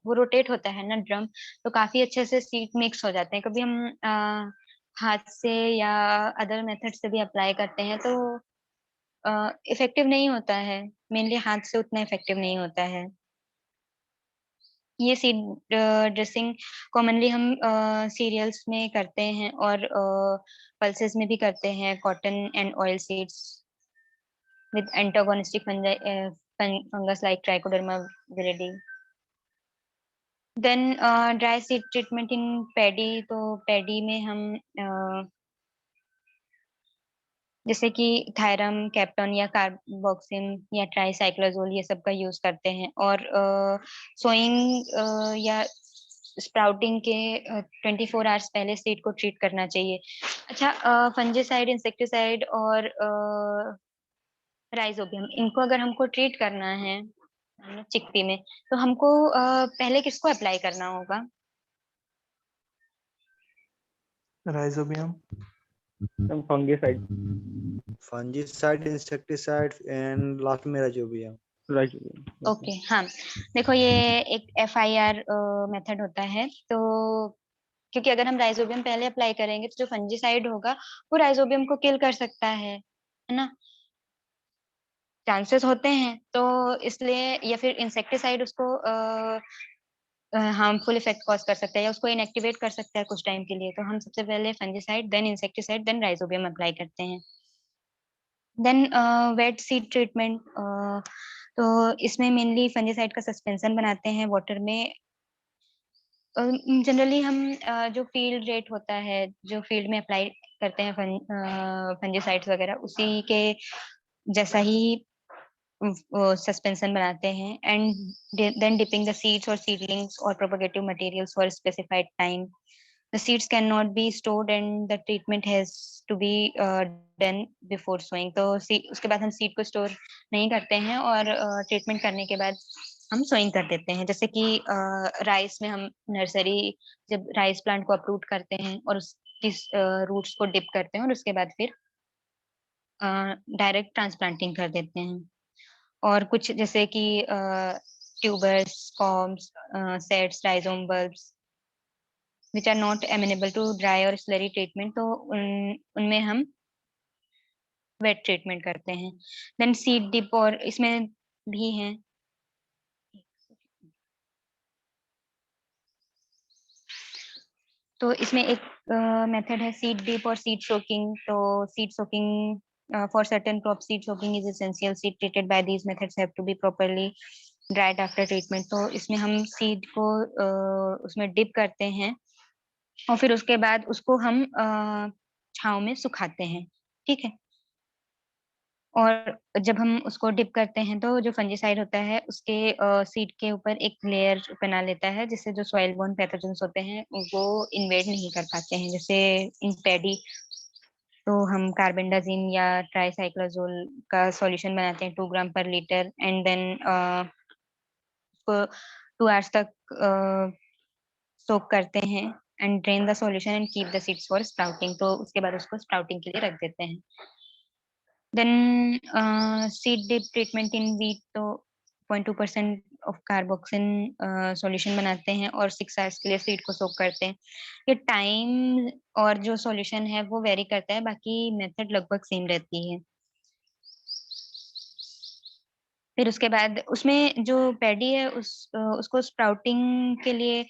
वो रोटेट होता है ना ड्रम, तो काफी अच्छे से सीड मिक्स हो जाते हैं। कभी हम हाथ से या अदर मेथड से भी अप्लाई करते हैं तो इफेक्टिव नहीं होता है, मेनली हाथ से उतना इफेक्टिव नहीं होता है। ये सीड ड्रेसिंग कॉमनली हम सीरियल्स में करते हैं और पल्सेस में भी करते हैं, cotton and oil seeds with antagonistic fungus like trichoderma viride. Then dry seed treatment in paddy, तो पैडी में हम जैसे कि थायरम, कैप्टन या कार्बोक्सिम या ट्राइसाइक्लोजोल ये सब का यूज करते हैं। और सोइंग या स्प्राउटिंग के 24 आवर्स पहले सीड को ट्रीट करना चाहिए। अच्छा, फंजीसाइड, इंसेक्टिसाइड और राइजोबियम, इनको अगर हमको ट्रीट करना है चिकपी में, तो हमको पहले किसको अप्लाई करना होगा? Rhizobium, Some fungicide. Fungicide, insecticide and last में राइजोबियम। Right. ओके, हाँ। देखो, ये एक FIR मेथड होता है, तो क्योंकि अगर हम राइजोबियम पहले अप्लाई करेंगे तो जो फंजीसाइड होगा वो राइजोबियम को किल कर सकता है ना, चांसेस होते हैं। तो इसलिए, या फिर इंसेक्टिसाइड उसको हार्मफुल इफेक्ट कॉज कर सकता है या उसको इनएक्टिवेट कर सकता है कुछ टाइम के लिए। तो हम सबसे पहले fungicide, then insecticide, then rhizobium apply करते हैं। देन वेट सीड ट्रीटमेंट, तो इसमें मेनली फंजीसाइड का सस्पेंशन बनाते हैं वाटर में। जनरली हम जो फील्ड रेट होता है, जो फील्ड में अप्लाई करते हैं फंजीसाइड्स वगैरह, उसी के जैसा ही सस्पेंशन बनाते हैं। And then dipping the seeds और सीडलिंग्स और propagative materials for specified time. The seeds cannot be stored and the treatment has to be done before sowing. तो उसके बाद हम सीड को स्टोर नहीं करते हैं और ट्रीटमेंट करने के बाद हम सोइंग कर देते हैं। जैसे कि राइस में हम नर्सरी, जब राइस प्लांट को अप्रूट करते हैं और उसकी रूट्स को डिप करते हैं और उसके बाद फिर डायरेक्ट ट्रांसप्लांटिंग कर देते हैं। और कुछ जैसे कि tubers, corms, sets, rhizome bulbs which are not amenable to dry or slurry treatment, तो उनमें हम वेट ट्रीटमेंट करते हैं। देन सीड डिप, और इसमें भी हैं, तो इसमें एक मेथड है सीड डिप और सीड सोकिंग। तो seed soaking for certain crop, seed soaking is essential. Seed treated by these methods have to be properly dried after treatment. तो इसमें हम सीड को उसमें डिप करते हैं और फिर उसके बाद उसको हम छांव में सुखाते हैं, ठीक है। और जब हम उसको डिप करते हैं तो जो फंजीसाइड होता है उसके सीड के ऊपर एक लेयर बना लेता है, जिससे जो सॉइल बोर्न पैथोजेंस होते हैं वो इन्वेड नहीं कर पाते हैं। जैसे इन पैडी तो हम कार्बेंडाजिम या ट्राइसाइक्लोजोल का सॉल्यूशन बनाते हैं 2 ग्राम पर लीटर। एंड देन उसको 2 आवर्स तक सोक करते हैं and drain the solution and keep the seeds for sprouting. तो उसके बाद उसको स्प्राउटिंग के लिए रख देते हैं। Then seed dip treatment in wheat, तो 0.2% ऑफ कार्बोक्सिन सॉल्यूशन बनाते हैं और 6 आवर्स के लिए सीड को सोक करते हैं। ये टाइम और जो सॉल्यूशन है वो वेरी करता है, बाकी मेथड लगभग सेम रहती है। फिर उसके बाद उसमें जो पैडी है उसको स्प्राउटिंग के लिए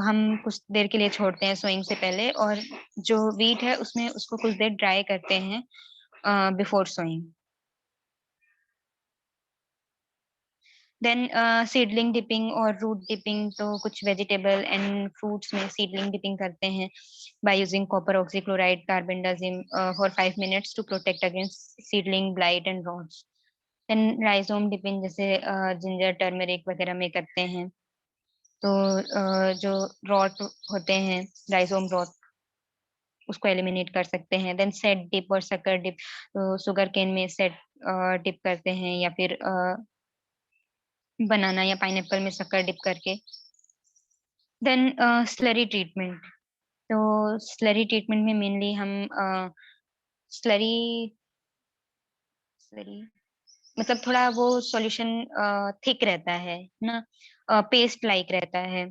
हम कुछ देर के लिए छोड़ते हैं सोइंग से पहले, और जो वीट है उसमें उसको कुछ देर ड्राई करते हैं before sowing. Then seedling dipping और रूट डिपिंग, तो कुछ वेजिटेबल एंड फ्रूट्स में सीडलिंग डिपिंग करते हैं by using copper oxychloride carbendazim for 5 minutes to protect against seedling blight and rots. Then rhizome dipping जैसे जिंजर, टर्मरिक वगैरह में करते हैं। तो जो रॉट होते हैं, राइजोम रॉट, उसको एलिमिनेट कर सकते हैं। देन सेट डिप और सकर डिप, तो शुगर केन में सेट डिप करते हैं या फिर बनाना या पाइनएप्पल में शक्कर डिप करके। देन स्लरी ट्रीटमेंट, तो स्लरी ट्रीटमेंट में मेनली हम स्लरी स्लरी मतलब थोड़ा वो सॉल्यूशन थिक रहता है ना, पेस्ट लाइक रहता है।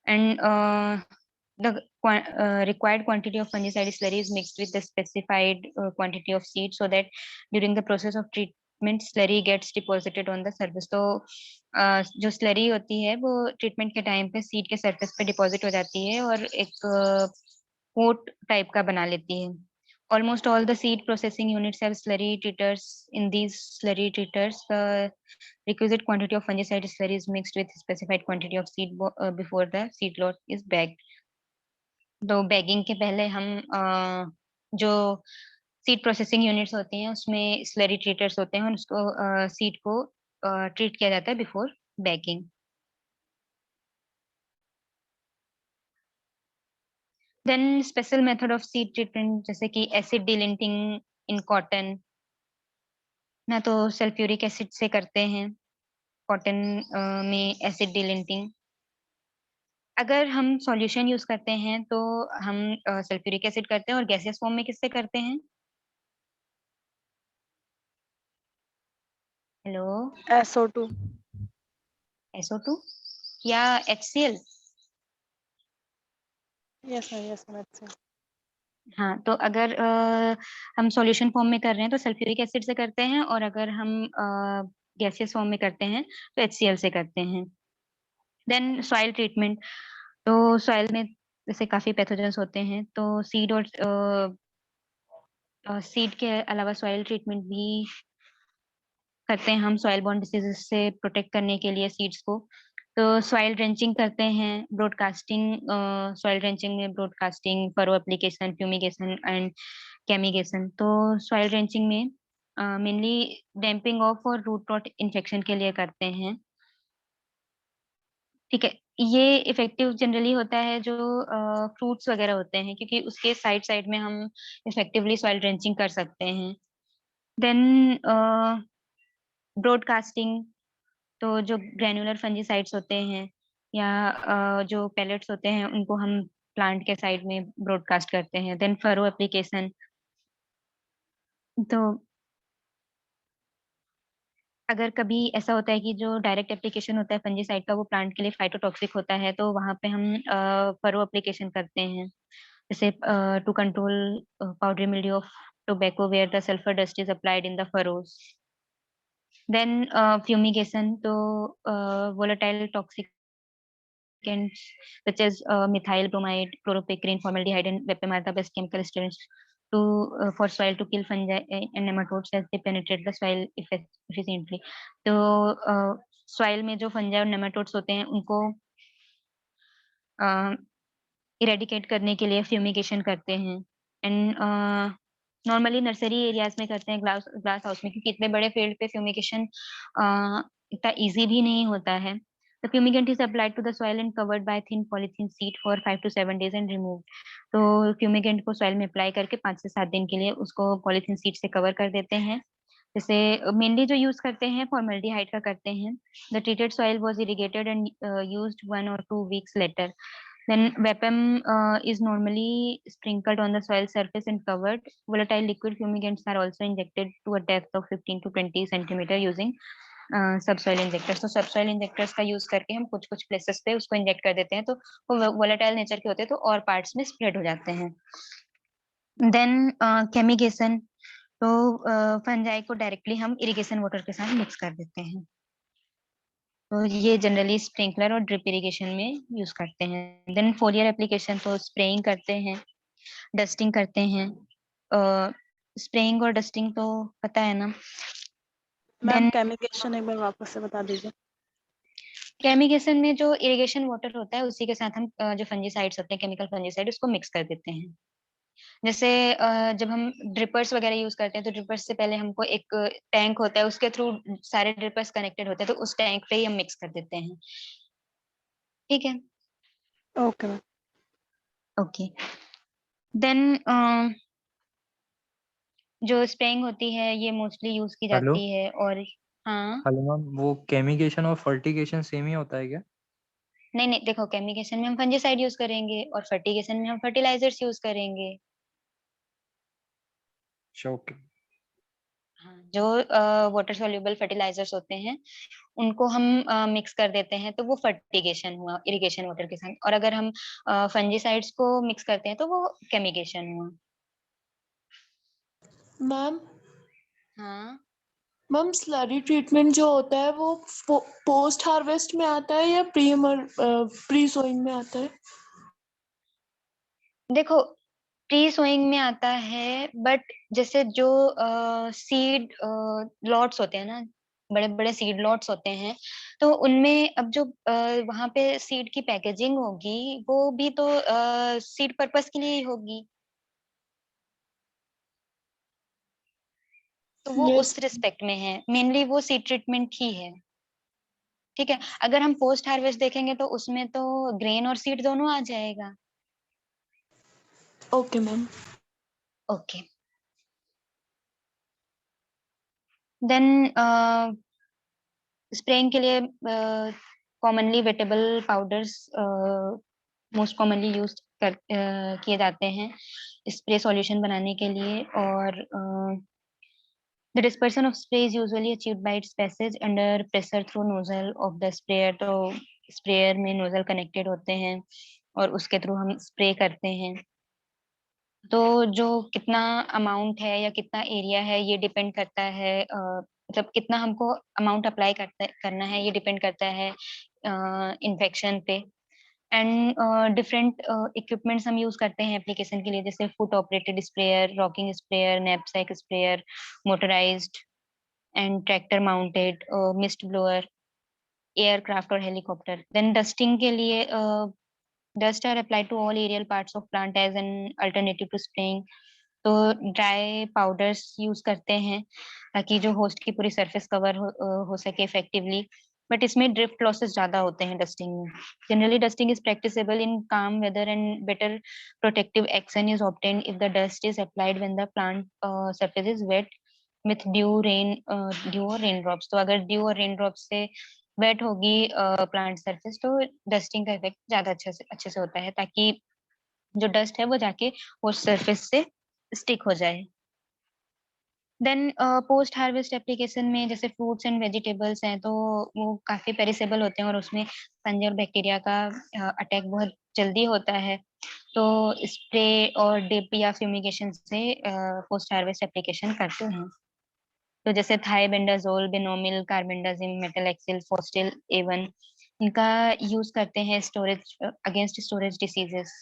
And the required quantity of fungicide slurry is mixed with the specified quantity of seed so that during the process of treatment slurry gets deposited on the surface। तो जो slurry होती है वो treatment के time पे seed के surface पे deposit हो जाती है और एक कोट टाइप का बना लेती है। Almost all the seed processing units have slurry treaters. In these slurry treaters, the requisite quantity of fungicide slurry is mixed with specified quantity of seed before the seed lot is bagged। तो bagging के पहले हम जो seed processing units होती हैं उसमें slurry ट्रीटर्स होते हैं, उसको सीड को ट्रीट किया जाता है before bagging. Then special method of seed treatment जैसे कि एसिड डिलिंटिंग इन कॉटन, ना तो सल्फ्यूरिक एसिड से करते हैं कॉटन में एसिड डिलिंटिंग। अगर हम सॉल्यूशन यूज करते हैं तो हम सल्फ्यूरिक एसिड करते हैं, और गैसियस फॉर्म में किससे करते हैं? Hello, SO2। SO2 या HCl? Yes ma'am, yes ma'am, अच्छा। हाँ, तो अगर हम सॉल्यूशन फॉर्म में कर रहे हैं तो सल्फ्यूरिक एसिड से करते हैं, और अगर हम गैसियस फॉर्म में करते हैं तो HCl से करते हैं। देन सॉइल ट्रीटमेंट, तो सॉइल में जैसे काफी पैथोजेंस होते हैं, तो सीड और सीड के अलावा सॉइल ट्रीटमेंट भी करते हैं हम सॉइल बॉर्न डिसीजेस से प्रोटेक्ट करने के लिए सीड्स को। तो सॉइल ड्रेंचिंग करते हैं, ब्रॉडकास्टिंग, सॉइल ड्रेंचिंग में broadcasting, furrow application, fumigation and chemigation. तो सॉइल ड्रेंचिंग में मेनली डैम्पिंग ऑफ और रूट रॉट इन्फेक्शन के लिए करते हैं। ठीक है, ये इफेक्टिव जनरली होता है जो फ्रूट्स वगैरह होते हैं, क्योंकि उसके साइड साइड में हम इफेक्टिवली सॉइल ड्रेंचिंग कर सकते हैं। देन ब्रॉडकास्टिंग, तो जो ग्रेनुलर फंजीसाइड्स होते हैं या जो पेलेट्स होते हैं उनको हम प्लांट के साइड में ब्रॉडकास्ट करते हैं। देन फरो एप्लीकेशन, तो अगर कभी ऐसा होता है कि जो डायरेक्ट एप्लीकेशन होता है फंजीसाइड का वो प्लांट के लिए फाइटोटॉक्सिक होता है, तो वहां पे हम फरो एप्लीकेशन करते हैं, जैसे to control powdery mildew of tobacco where the sulphur dust is applied in the furrows. Then fumigation, तो volatile toxic such as methyl bromide, chloropicrin, formaldehyde, and VAPM are the best chemical stimulants to for soil to kill fungi and nematodes as they penetrate the soil efficiently। तो soil में जो fungi और nematodes होते हैं उनको eradicate करने के लिए फ्यूमिगेशन करते हैं। एंड नॉर्मली नर्सरी एरियाज में करते हैं, ग्लास ग्लास हाउस में, क्योंकि इतने बड़े फील्ड पे फ्यूमिगेशन इतना इजी भी नहीं होता है। The fumigant is applied to the soil and covered by thin polythene sheet for 5 to 7 days and removed। तो फ्यूमिगेंट को सॉइल में अप्लाई करके 5 से 7 दिन के लिए उसको पॉलीथीन शीट से कवर कर देते हैं। जैसे मेनली जो यूज करते हैं फॉर्मल्डिहाइड का करते हैं। The treated soil was irrigated and used 1 or 2 weeks later। Then VAPM is normally sprinkled on the soil surface and covered। Volatile liquid fumigants are also injected to a depth of 15 to 20 centimeter using subsoil injectors. तो subsoil injectors का use करके हम कुछ कुछ places पे उसको inject कर देते हैं, तो वो वोलेटाइल नेचर के होते हैं तो और पार्ट्स में स्प्रेड हो जाते हैं। देन कैमिगेशन, तो फंजाई को डायरेक्टली हम इरिगेशन वाटर के साथ मिक्स कर देते हैं। तो ये जनरली स्प्रिंकलर और ड्रिप इरिगेशन में यूज करते हैं। देन फोलियर एप्लीकेशन, तो स्प्रेइंग करते हैं, डस्टिंग करते हैं। स्प्रेइंग और डस्टिंग तो पता है ना। मैम कैमिगेशन एक बार वापस से बता दीजिए। कैमिगेशन में जो इरिगेशन वाटर होता है उसी के साथ हम जो फंजीसाइड्स होते हैं, केमिकल फंजीसाइड, उसको मिक्स कर देते हैं। जैसे जब हम ड्रिपर्स वगैरह यूज करते हैं तो ड्रिपर्स से पहले हमको एक टैंक होता है, उसके थ्रू सारे ड्रिपर्स कनेक्टेड होते हैं, तो उस टैंक पे ही हम मिक्स कर देते हैं। ठीक है, ओके मैम। ओके। देन जो स्प्रेइंग होती है ये मोस्टली यूज की हेलो जाती है। और हाँ, हेलो मैम, वो केमिकेशन और फर्टिगेशन सेम ही होता है क्या? नहीं नहीं, देखो केमिकेशन में हम फंजीसाइड यूज करेंगे और फर्टिगेशन में हम फर्टिलाइजर्स यूज करेंगे। अच्छा, ओके। हाँ, जो वाटर सॉल्युबल फर्टिलाइजर्स होते हैं उनको हम मिक्स कर देते हैं तो वो फर्टिगेशन हुआ इरिगेशन वाटर के साथ, और अगर हम फंजीसाइड्स को मिक्स करते हैं तो वो केमिकेशन हुआ। मैम हाँ, मैम स्लरी ट्रीटमेंट जो होता है वो पोस्ट हार्वेस्ट में आता है या प्री सोइंग में आता है? देखो प्री सोइंग में आता है, बट जैसे जो सीड लॉट्स होते हैं ना, बड़े बड़े सीड लॉट्स होते हैं, तो उनमें अब जो वहां पे सीड की पैकेजिंग होगी वो भी तो सीड पर्पस के लिए ही होगी, तो वो यस। उस रिस्पेक्ट में है, मेनली वो सीड ट्रीटमेंट ही है। ठीक है, अगर हम पोस्ट हार्वेस्ट देखेंगे तो उसमें तो ग्रेन और सीड दोनों आ जाएगा। Okay ma'am. Okay, then spraying के लिए commonly wettable powders most commonly use किए जाते हैं स्प्रे सॉल्यूशन बनाने के लिए। और the dispersion of spray is usually achieved by its passage under pressure through nozzle of the sprayer। तो स्प्रेयर में नोजल कनेक्टेड होते हैं और उसके थ्रू हम स्प्रे करते हैं। तो जो कितना अमाउंट है या कितना एरिया है ये डिपेंड करता है, मतलब कितना हमको अमाउंट अप्लाई करना है ये डिपेंड करता है इन्फेक्शन पे। एंड डिफरेंट इक्विपमेंट्स हम यूज करते हैं एप्लीकेशन के लिए, जैसे foot operated sprayer, rocking sprayer, knapsack sprayer, motorised and tractor mounted, mist blower, aircraft और हेलीकॉप्टर। देन डस्टिंग के लिए dust are applied to all aerial parts of plant as an alternative to spraying. तो dry powders use करते हैं ताकि जो host की पूरी सरफेस कवर हो सके इफेक्टिवली, बट इसमें ड्रिफ्ट लॉसेस ज्यादा होते हैं डस्टिंग में। Generally dusting is practicable in calm weather and better protective action is obtained if the dust is applied when the plant surface is wet with dew और rain drops. तो अगर dew और rain drops से wet होगी plant surface तो dusting का effect ज्यादा अच्छे से होता है, ताकि जो डस्ट है वो जाके होस्ट सरफेस से स्टिक हो जाए। देन पोस्ट हार्वेस्ट एप्लीकेशन में जैसे फ्रूट्स एंड वेजिटेबल्स हैं तो वो काफी पेरिसेबल होते हैं और उसमें फंजी और बैक्टीरिया का अटैक बहुत जल्दी होता है। तो स्प्रे और डिप या फ्यूमिगेशन से पोस्ट हार्वेस्ट एप्लीकेशन करते हैं। तो जैसे thiabendazole, benomyl, carbendazim, metalaxyl, fosetyl A1, इनका यूज करते हैं storage against storage diseases.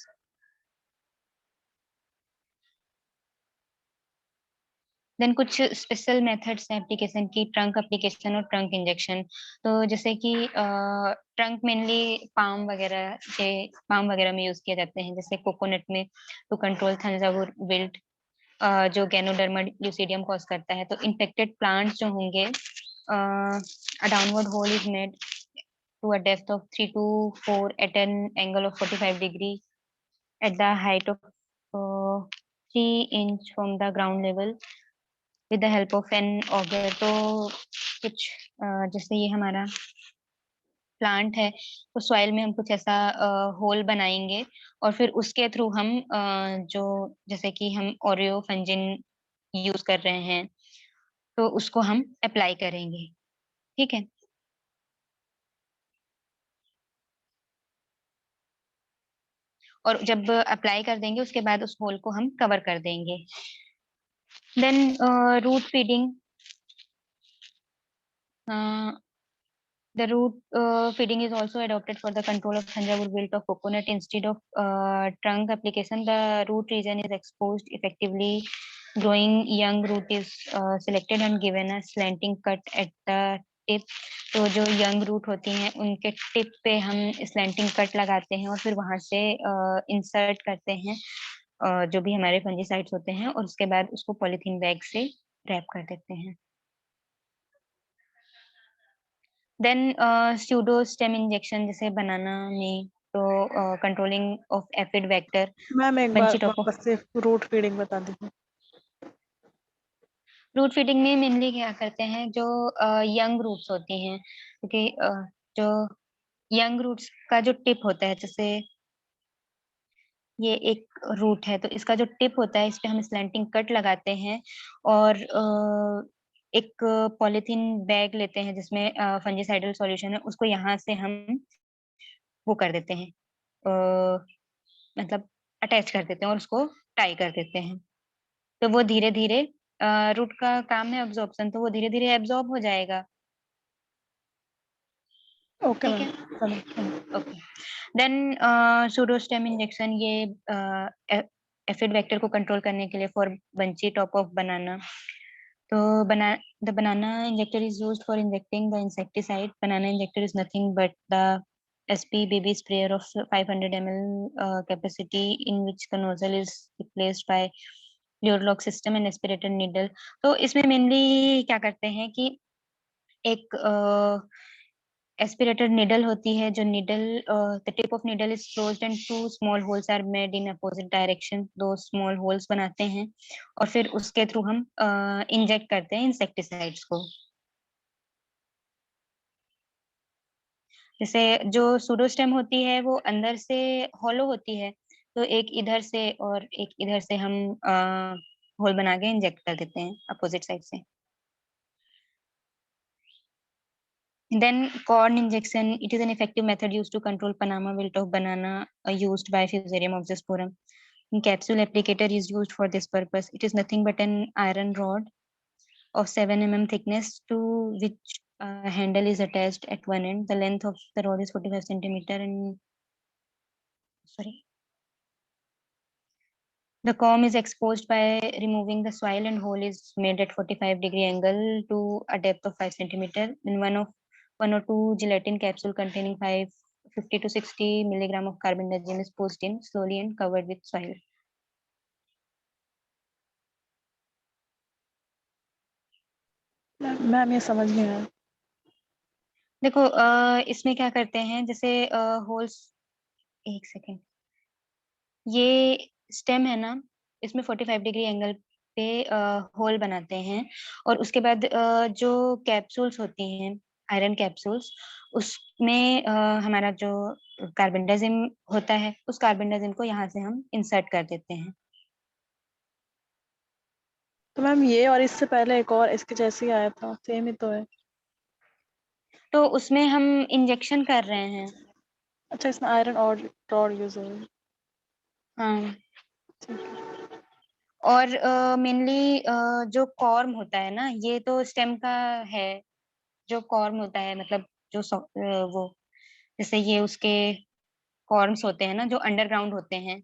Then कुछ स्पेशल मेथड्स हैं एप्लीकेशन की, ट्रंक एप्लीकेशन और ट्रंक इंजेक्शन। तो जैसे कि ट्रंक मेनली पाम वगैरह में यूज किए जाते हैं, जैसे कोकोनट में टू कंट्रोल थंजावुर विल्ट जो गैनोडर्मा ल्यूसिडियम कॉज करता है। तो इन्फेक्टेड प्लांट्स जो होंगे, a downward hole is made to a depth of 3 to 4 at an angle of 45 degree at the height of 3 inch from the ground level with the help of an auger। तो कुछ जैसे ये हमारा plant है तो soil में हम कुछ ऐसा होल बनाएंगे और फिर उसके थ्रू हम जो जैसे कि हम ओरियो फंजिन यूज कर रहे हैं तो उसको हम अप्लाई करेंगे। ठीक है, और जब अप्लाई कर देंगे उसके बाद उस होल को हम कवर कर देंगे। Then root feeding, the root feeding is also adopted for the control of Thanjavur wilt of coconut. Instead of trunk application, the root region is exposed effectively. Growing young root is selected and given a slanting cut at the tip। तो जो young root होती हैं उनके tip पे हम slanting cut लगाते हैं और फिर वहां से इंसर्ट करते हैं जो भी हमारे फंजीसाइड्स होते हैं, और उसके बाद उसको पॉलीथीन बैग से रैप कर देते हैं। देन स्यूडो स्टेम इंजेक्शन, जैसे बनाना में तो controlling of aphid vector ma'am एक बार बंची टॉप ऑफ वापस से रूट फीडिंग बता दीजिए। रूट फीडिंग में मेनली क्या करते हैं, जो यंग रूट्स होती हैं, क्योंकि जो यंग रूट्स का जो टिप होता है, जैसे ये एक रूट है तो इसका जो टिप होता है इस पे हम स्लैंटिंग कट लगाते हैं और एक पॉलीथीन बैग लेते हैं जिसमें फंजीसाइडल सॉल्यूशन है, उसको यहाँ से हम वो कर देते हैं, मतलब अटैच कर देते हैं और उसको टाई कर देते हैं। तो वो धीरे धीरे रूट का काम है एब्जॉर्प्शन, तो वो धीरे धीरे एब्जॉर्ब हो जाएगा। ओके ठीक मैम, है, चलो। ओके। देन सूडोस्टेम इंजेक्शन, ये एसिड वेक्टर को कंट्रोल करने के लिए for bunchy top of banana. तो the banana injector is used for injecting the insecticide. Banana injector is nothing but the SPBB sprayer of 500 ml capacity in which the nozzle is replaced by Lurelock system and aspirated needle। तो इसमें mainly क्या करते हैं कि एक aspirated needle होती है, जो needle the tip of needle is closed and two small holes are made in opposite direction. दो स्मॉल होल्स बनाते हैं और फिर उसके थ्रू हम इंजेक्ट करते हैं इंसेक्टिसाइड्स को। जैसे जो सूडोस्टेम होती है वो अंदर से हॉलो होती है, तो एक इधर से और एक इधर से हम होल बना के इंजेक्ट कर देते हैं अपोजिट साइड से। Then corn injection, it is an effective method used to control Panama wilt of banana used by Fusarium oxysporum. Capsule applicator is used for this purpose. It is nothing but an iron rod of 7 mm thickness to which handle is attached at one end. The length of the rod is 45 centimeter and the comb is exposed by removing the soil and hole is made at 45-degree angle to a depth of 5 centimeter. Then one or two gelatin capsule containing 50 to 60 milligram of carbendazim is pushed in slowly and covered with soil. Ma'am ये समझ नहीं आया। देखो इसमें क्या करते हैं, जैसे होल्स, एक सेकेंड, ये स्टेम है ना, इसमें 45 डिग्री एंगल पे होल बनाते हैं और उसके बाद जो कैप्सूल्स होती हैं आयरन कैप्सूल्स, उसमें हमारा जो कार्बेंडाजिम होता है उस कार्बेंडाजिम को यहाँ से हम इंसर्ट कर देते हैं। तो मैम ये और इससे पहले एक और इसके जैसे ही आया था, सेम ही तो है। तो उसमें हम इंजेक्शन कर रहे हैं। अच्छा, इसमें आयरन और रॉड यूज हो रही है। हाँ, ठीक है। और मेनली जो कॉर्म होता है ना, ये तो स्टेम का है। जो कॉर्म होता है मतलब जो वो जैसे ये उसके कॉर्म्स होते हैं ना जो अंडरग्राउंड होते हैं,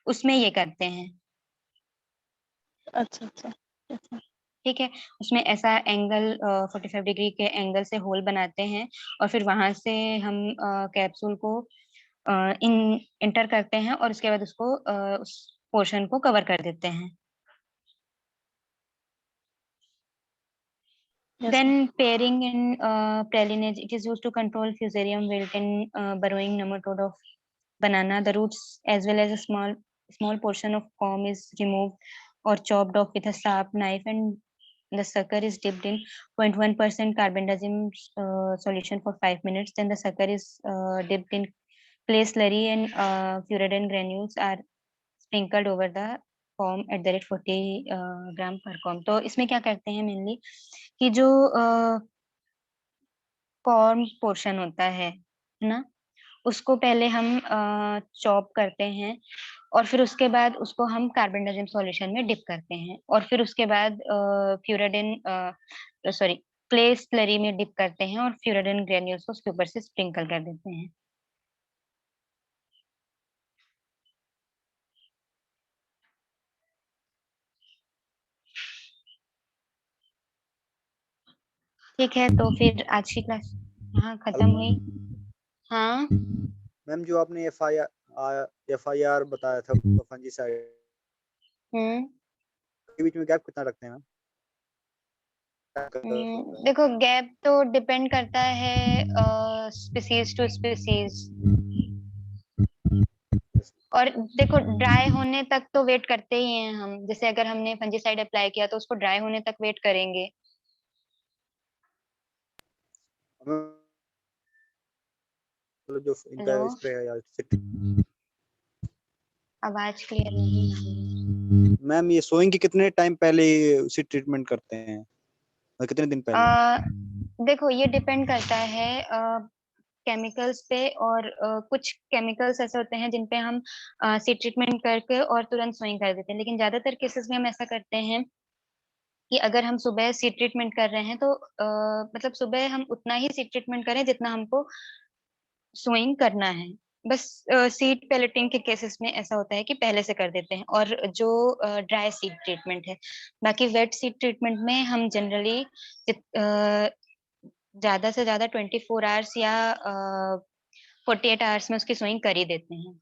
उसमें ये करते हैं। अच्छा अच्छा अच्छा। ठीक है, उसमें ऐसा एंगल 45 डिग्री के एंगल से होल बनाते हैं और फिर वहां से हम कैप्सूल को इंटर करते हैं और उसके बाद उसको उस पोर्शन को कवर कर देते हैं। Yes, Then pairing and pralinage, it is used to control Fusarium wilt and burrowing nematode of banana. The roots as well as a small portion of comb is removed or chopped off with a sharp knife and the sucker is dipped in 0.1% carbendazim solution for 5 minutes. Then the sucker is dipped in clay slurry and furadin granules are sprinkled over the comb at the rate 40 ग्राम पर comb। तो इसमें क्या करते हैं mainly कि जो corm portion होता है ना, उसको पहले हम चॉप करते हैं और फिर उसके बाद उसको हम कार्बेंडाजिम सॉल्यूशन में डिप करते हैं और फिर उसके बाद फ्यूराडिन सॉरी क्ले स्लरी में डिप करते हैं और फ्यूराडिन ग्रेन्यूल्स को उसके ऊपर से स्प्रिंकल कर देते हैं। ठीक है, तो फिर आज की क्लास यहाँ खत्म हुई। हाँ मैम, जो आपने FIR बताया था फंजीसाइड के बीच में गैप कितना रखते हैं मैम? देखो गैप तो डिपेंड करता है स्पीसीज टू स्पीसीज। और देखो ड्राई होने तक तो वेट करते ही हैं हम, जैसे अगर हमने फंजीसाइड अप्लाई किया तो उसको ड्राई होने तक वेट करेंगे। मतलब जो इनका हेलो, स्प्रे है या आवाज क्लियर नहीं आ रही। मैम ये सोइंग के कितने टाइम पहले उसी ट्रीटमेंट करते हैं, और कितने दिन पहले? देखो ये डिपेंड करता है केमिकल्स पे, और कुछ केमिकल्स ऐसे होते हैं जिन पे हम सीड ट्रीटमेंट करके और तुरंत सोइंग कर देते हैं, लेकिन ज्यादातर केसेस में हम ऐसा करते हैं कि अगर हम सुबह सीड ट्रीटमेंट कर रहे हैं तो मतलब सुबह हम उतना ही सीड ट्रीटमेंट करें जितना हमको सोइंग करना है। बस सीड पेलेटिंग के केसेस में ऐसा होता है कि पहले से कर देते हैं, और जो ड्राई सीड ट्रीटमेंट है, बाकी वेट सीड ट्रीटमेंट में हम जनरली ज्यादा से ज्यादा 24 आवर्स या 48 आवर्स में उसकी सोइंग कर ही देते हैं।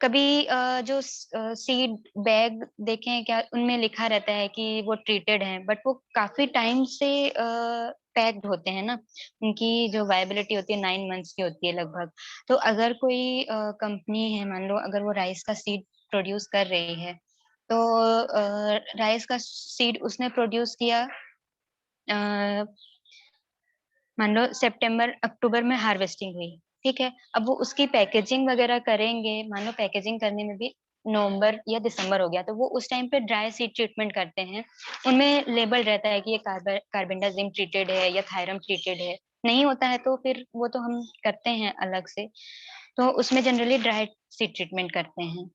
कभी जो सीड बैग देखे हैं क्या, उनमें लिखा रहता है कि वो ट्रीटेड है, बट वो काफी टाइम से पैक्ड होते हैं ना, उनकी जो वायबिलिटी होती है 9 मंथ्स की होती है लगभग। तो अगर कोई कंपनी है, मान लो अगर वो राइस का सीड प्रोड्यूस कर रही है, तो राइस का सीड उसने प्रोड्यूस किया, मान लो सितंबर अक्टूबर में हार्वेस्टिंग हुई, ठीक है, अब वो उसकी पैकेजिंग वगैरह करेंगे, मान लो पैकेजिंग करने में भी नवंबर या दिसंबर हो गया, तो वो उस टाइम पे ड्राई सीड ट्रीटमेंट करते हैं। उनमें लेबल रहता है कि ये कार्बेंडाजिम ट्रीटेड है या थायरम ट्रीटेड है। नहीं होता है तो फिर वो तो हम करते हैं अलग से, तो उसमें जनरली ड्राई सीड ट्रीटमेंट करते हैं,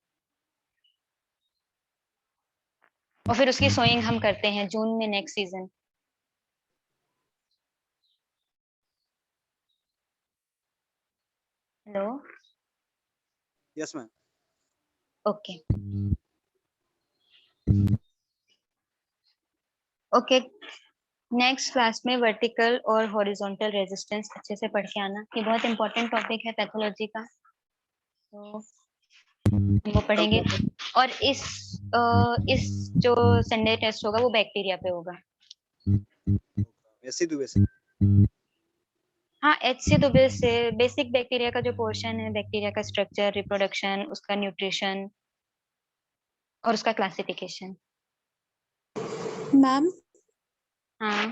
और फिर उसकी सोइंग हम करते हैं जून में next season. Hello, yes ma'am. Okay okay, next class में वर्टिकल और हॉरिजॉन्टल रेजिस्टेंस अच्छे से पढ़ के आना, ये बहुत इंपॉर्टेंट टॉपिक है पैथोलॉजी का, तो वो पढ़ेंगे। और इस जो संडे टेस्ट होगा वो बैक्टीरिया पे होगा। ऐसे तो वैसे हाँ, एच से तो बेसिक बैक्टीरिया का जो पोर्शन है, बैक्टीरिया का स्ट्रक्चर, रिप्रोडक्शन, उसका न्यूट्रिशन और उसका क्लासिफिकेशन। मैम हाँ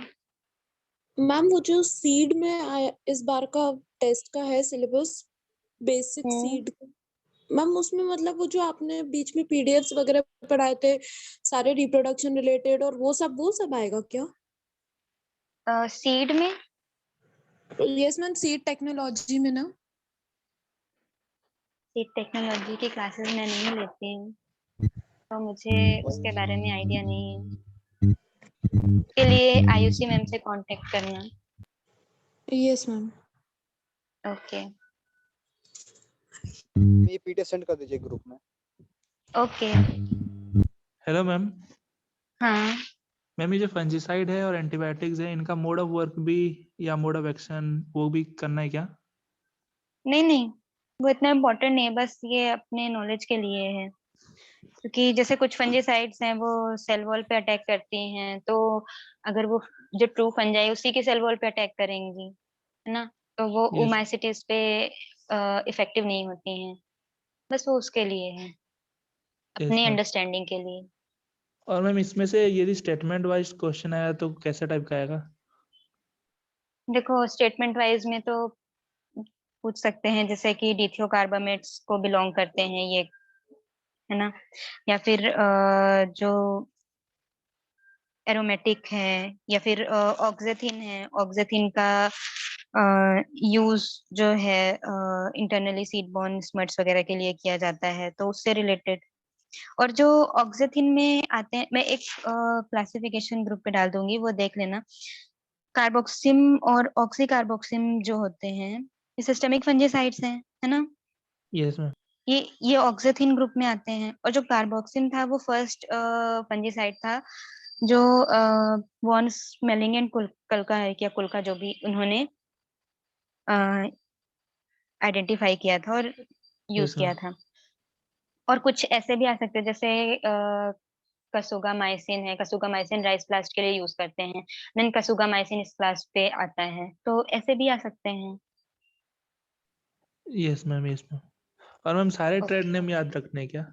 मैम वो जो सीड में इस बार का टेस्ट का है सिलेबस, बेसिक सीड, मैम उसमें मतलब वो जो आपने बीच में पीडीएफ्स वगैरह पढ़ाए थे सारे रिप्रोडक्शन रिलेटेड और वो सब आएगा क्या? सीड में, यस मैम, सीड टेक्नोलॉजी में ना। सीड टेक्नोलॉजी की क्लासेस मैं नहीं लेती हूँ, तो मुझे उसके बारे में आइडिया नहीं है। के लिए आयुषी मैम से कांटेक्ट करना। Yes ma'am. ओके ये पीडीएफ सेंड कर दीजिए ग्रुप में। ओके। Hello ma'am. हाँ मैम ये जो फंजीसाइड है और एंटीबायोटिक्स है, इनका मोड ऑफ वर्क भी या मोड ऑफ एक्शन वो भी करना है क्या? नहीं नहीं, वो इतना इम्पोर्टेंट नहीं है, बस ये अपने नॉलेज के लिए है, क्योंकि जैसे कुछ फंजीसाइड्स हैं वो सेल वॉल पे अटैक करती हैं, तो अगर वो जो ट्रू फंजाई उसी के सेल वॉल पे अटैक करेंगी, है ना, तो वो यस ओमाइसिटीज पे इफेक्टिव नहीं होती हैं। बस वो उसके लिए है, यस अपनी मैम। अंडरस्टैंडिंग के लिए। और मैम इसमें से यदि स्टेटमेंट वाइज क्वेश्चन आया तो कैसे टाइप का आएगा? देखो स्टेटमेंट वाइज में तो पूछ सकते हैं, जैसे कि डिथियोकार्बामेट्स को बिलोंग करते हैं ये, है ना, या फिर जो एरोमेटिक है, या फिर ऑक्जेथिन है, ऑक्जेथिन का यूज जो है इंटरनली सीड बॉर्न स्मर्ट्स वगैरह के लिए किया जाता है, तो उससे रिलेटेड। और जो ऑक्जेथिन में आते हैं, मैं एक क्लासिफिकेशन ग्रुप पे डाल दूंगी, वो देख लेना। कार्बोक्सिम और ऑक्सी कार्बोक्सिम जो होते हैं, ये सिस्टेमिक फंजीसाइड्स हैं, है ना, यस मैम। ये ऑक्जेथिन ग्रुप में आते हैं। और जो कार्बोक्सिम था वो फर्स्ट फंजीसाइड था जो वॉन स्मेलिंग एंड कल्का है, क्या कुल्का, जो भी उन्होंने आइडेंटिफाई किया था और यूज यस किया मैम। था। और कुछ ऐसे भी आ सकते हैं, जैसे कसुगामाइसिन है, कसुगामाइसिन राइस ब्लास्ट के लिए यूज करते हैं, देन कसुगामाइसिन इस क्लास पे आता है, तो ऐसे भी आ सकते हैं। Yes ma'am, yes ma'am. और मैम सारे ट्रेड नेम याद रखने हैं क्या?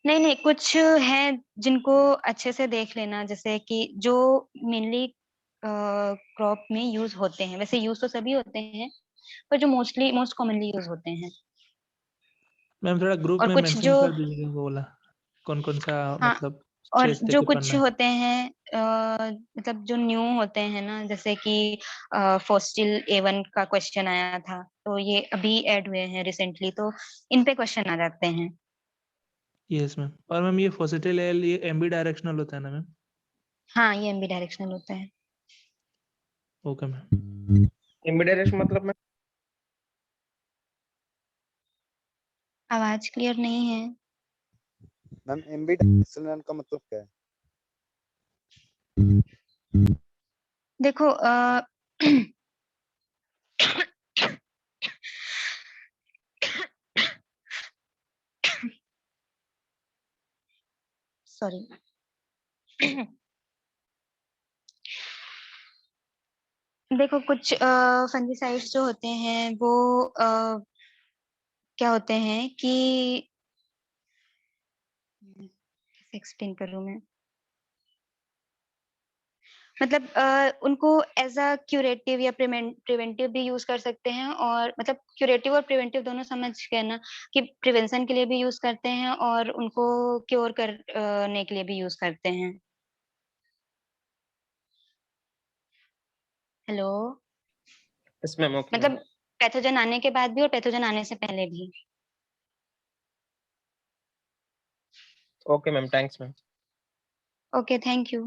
नहीं नहीं, कुछ हैं जिनको अच्छे से देख लेना, जैसे कि जो मेनली क्रॉप में यूज होते हैं, वैसे यूज तो सभी होते हैं पर जो मोस्ट कॉमनली यूज होते हैं। मैम थोड़ा ग्रुप और में कुछ मेंशन जो, कर दीजिएगा वो वाला, कौन कौन सा हाँ, मतलब और स्ट्रेस जो देके कुछ पढ़ना है। होते हैं मतलब जो न्यू होते हैं ना, जैसे कि फॉस्टिल A1 का क्वेश्चन आया था, तो ये अभी ऐड हुए हैं रिसेंटली, तो इन पे क्वेश्चन आ जाते हैं। Yes ma'am. और मैम ये फॉसिटिल एल ये एमबी डायरेक्शनल होता है ना मैम? हाँ, ये एमबी डायरेक्शनल होता है। Okay ma'am. एम्बेडेड मतलब मैं आवाज क्लियर नहीं है। मैम एमबी डायरेक्शनल का मतलब क्या है? देखो सॉरी। देखो कुछ फंजीसाइड्स जो होते हैं वो क्या होते हैं कि, कैसे एक्सप्लेन करूं मैं, मतलब उनको एज अ क्यूरेटिव या प्रिवेंटिव भी यूज कर सकते हैं, और मतलब क्यूरेटिव और प्रिवेंटिव दोनों समझ गए ना, कि प्रिवेंशन के लिए भी यूज करते हैं और उनको क्योर करने के लिए भी यूज करते हैं। Hello. Yes ma'am, okay ma'am. मतलब पैथोजन आने के बाद भी और पैथोजन आने से पहले भी। Okay ma'am, thanks ma'am. Okay, thank you.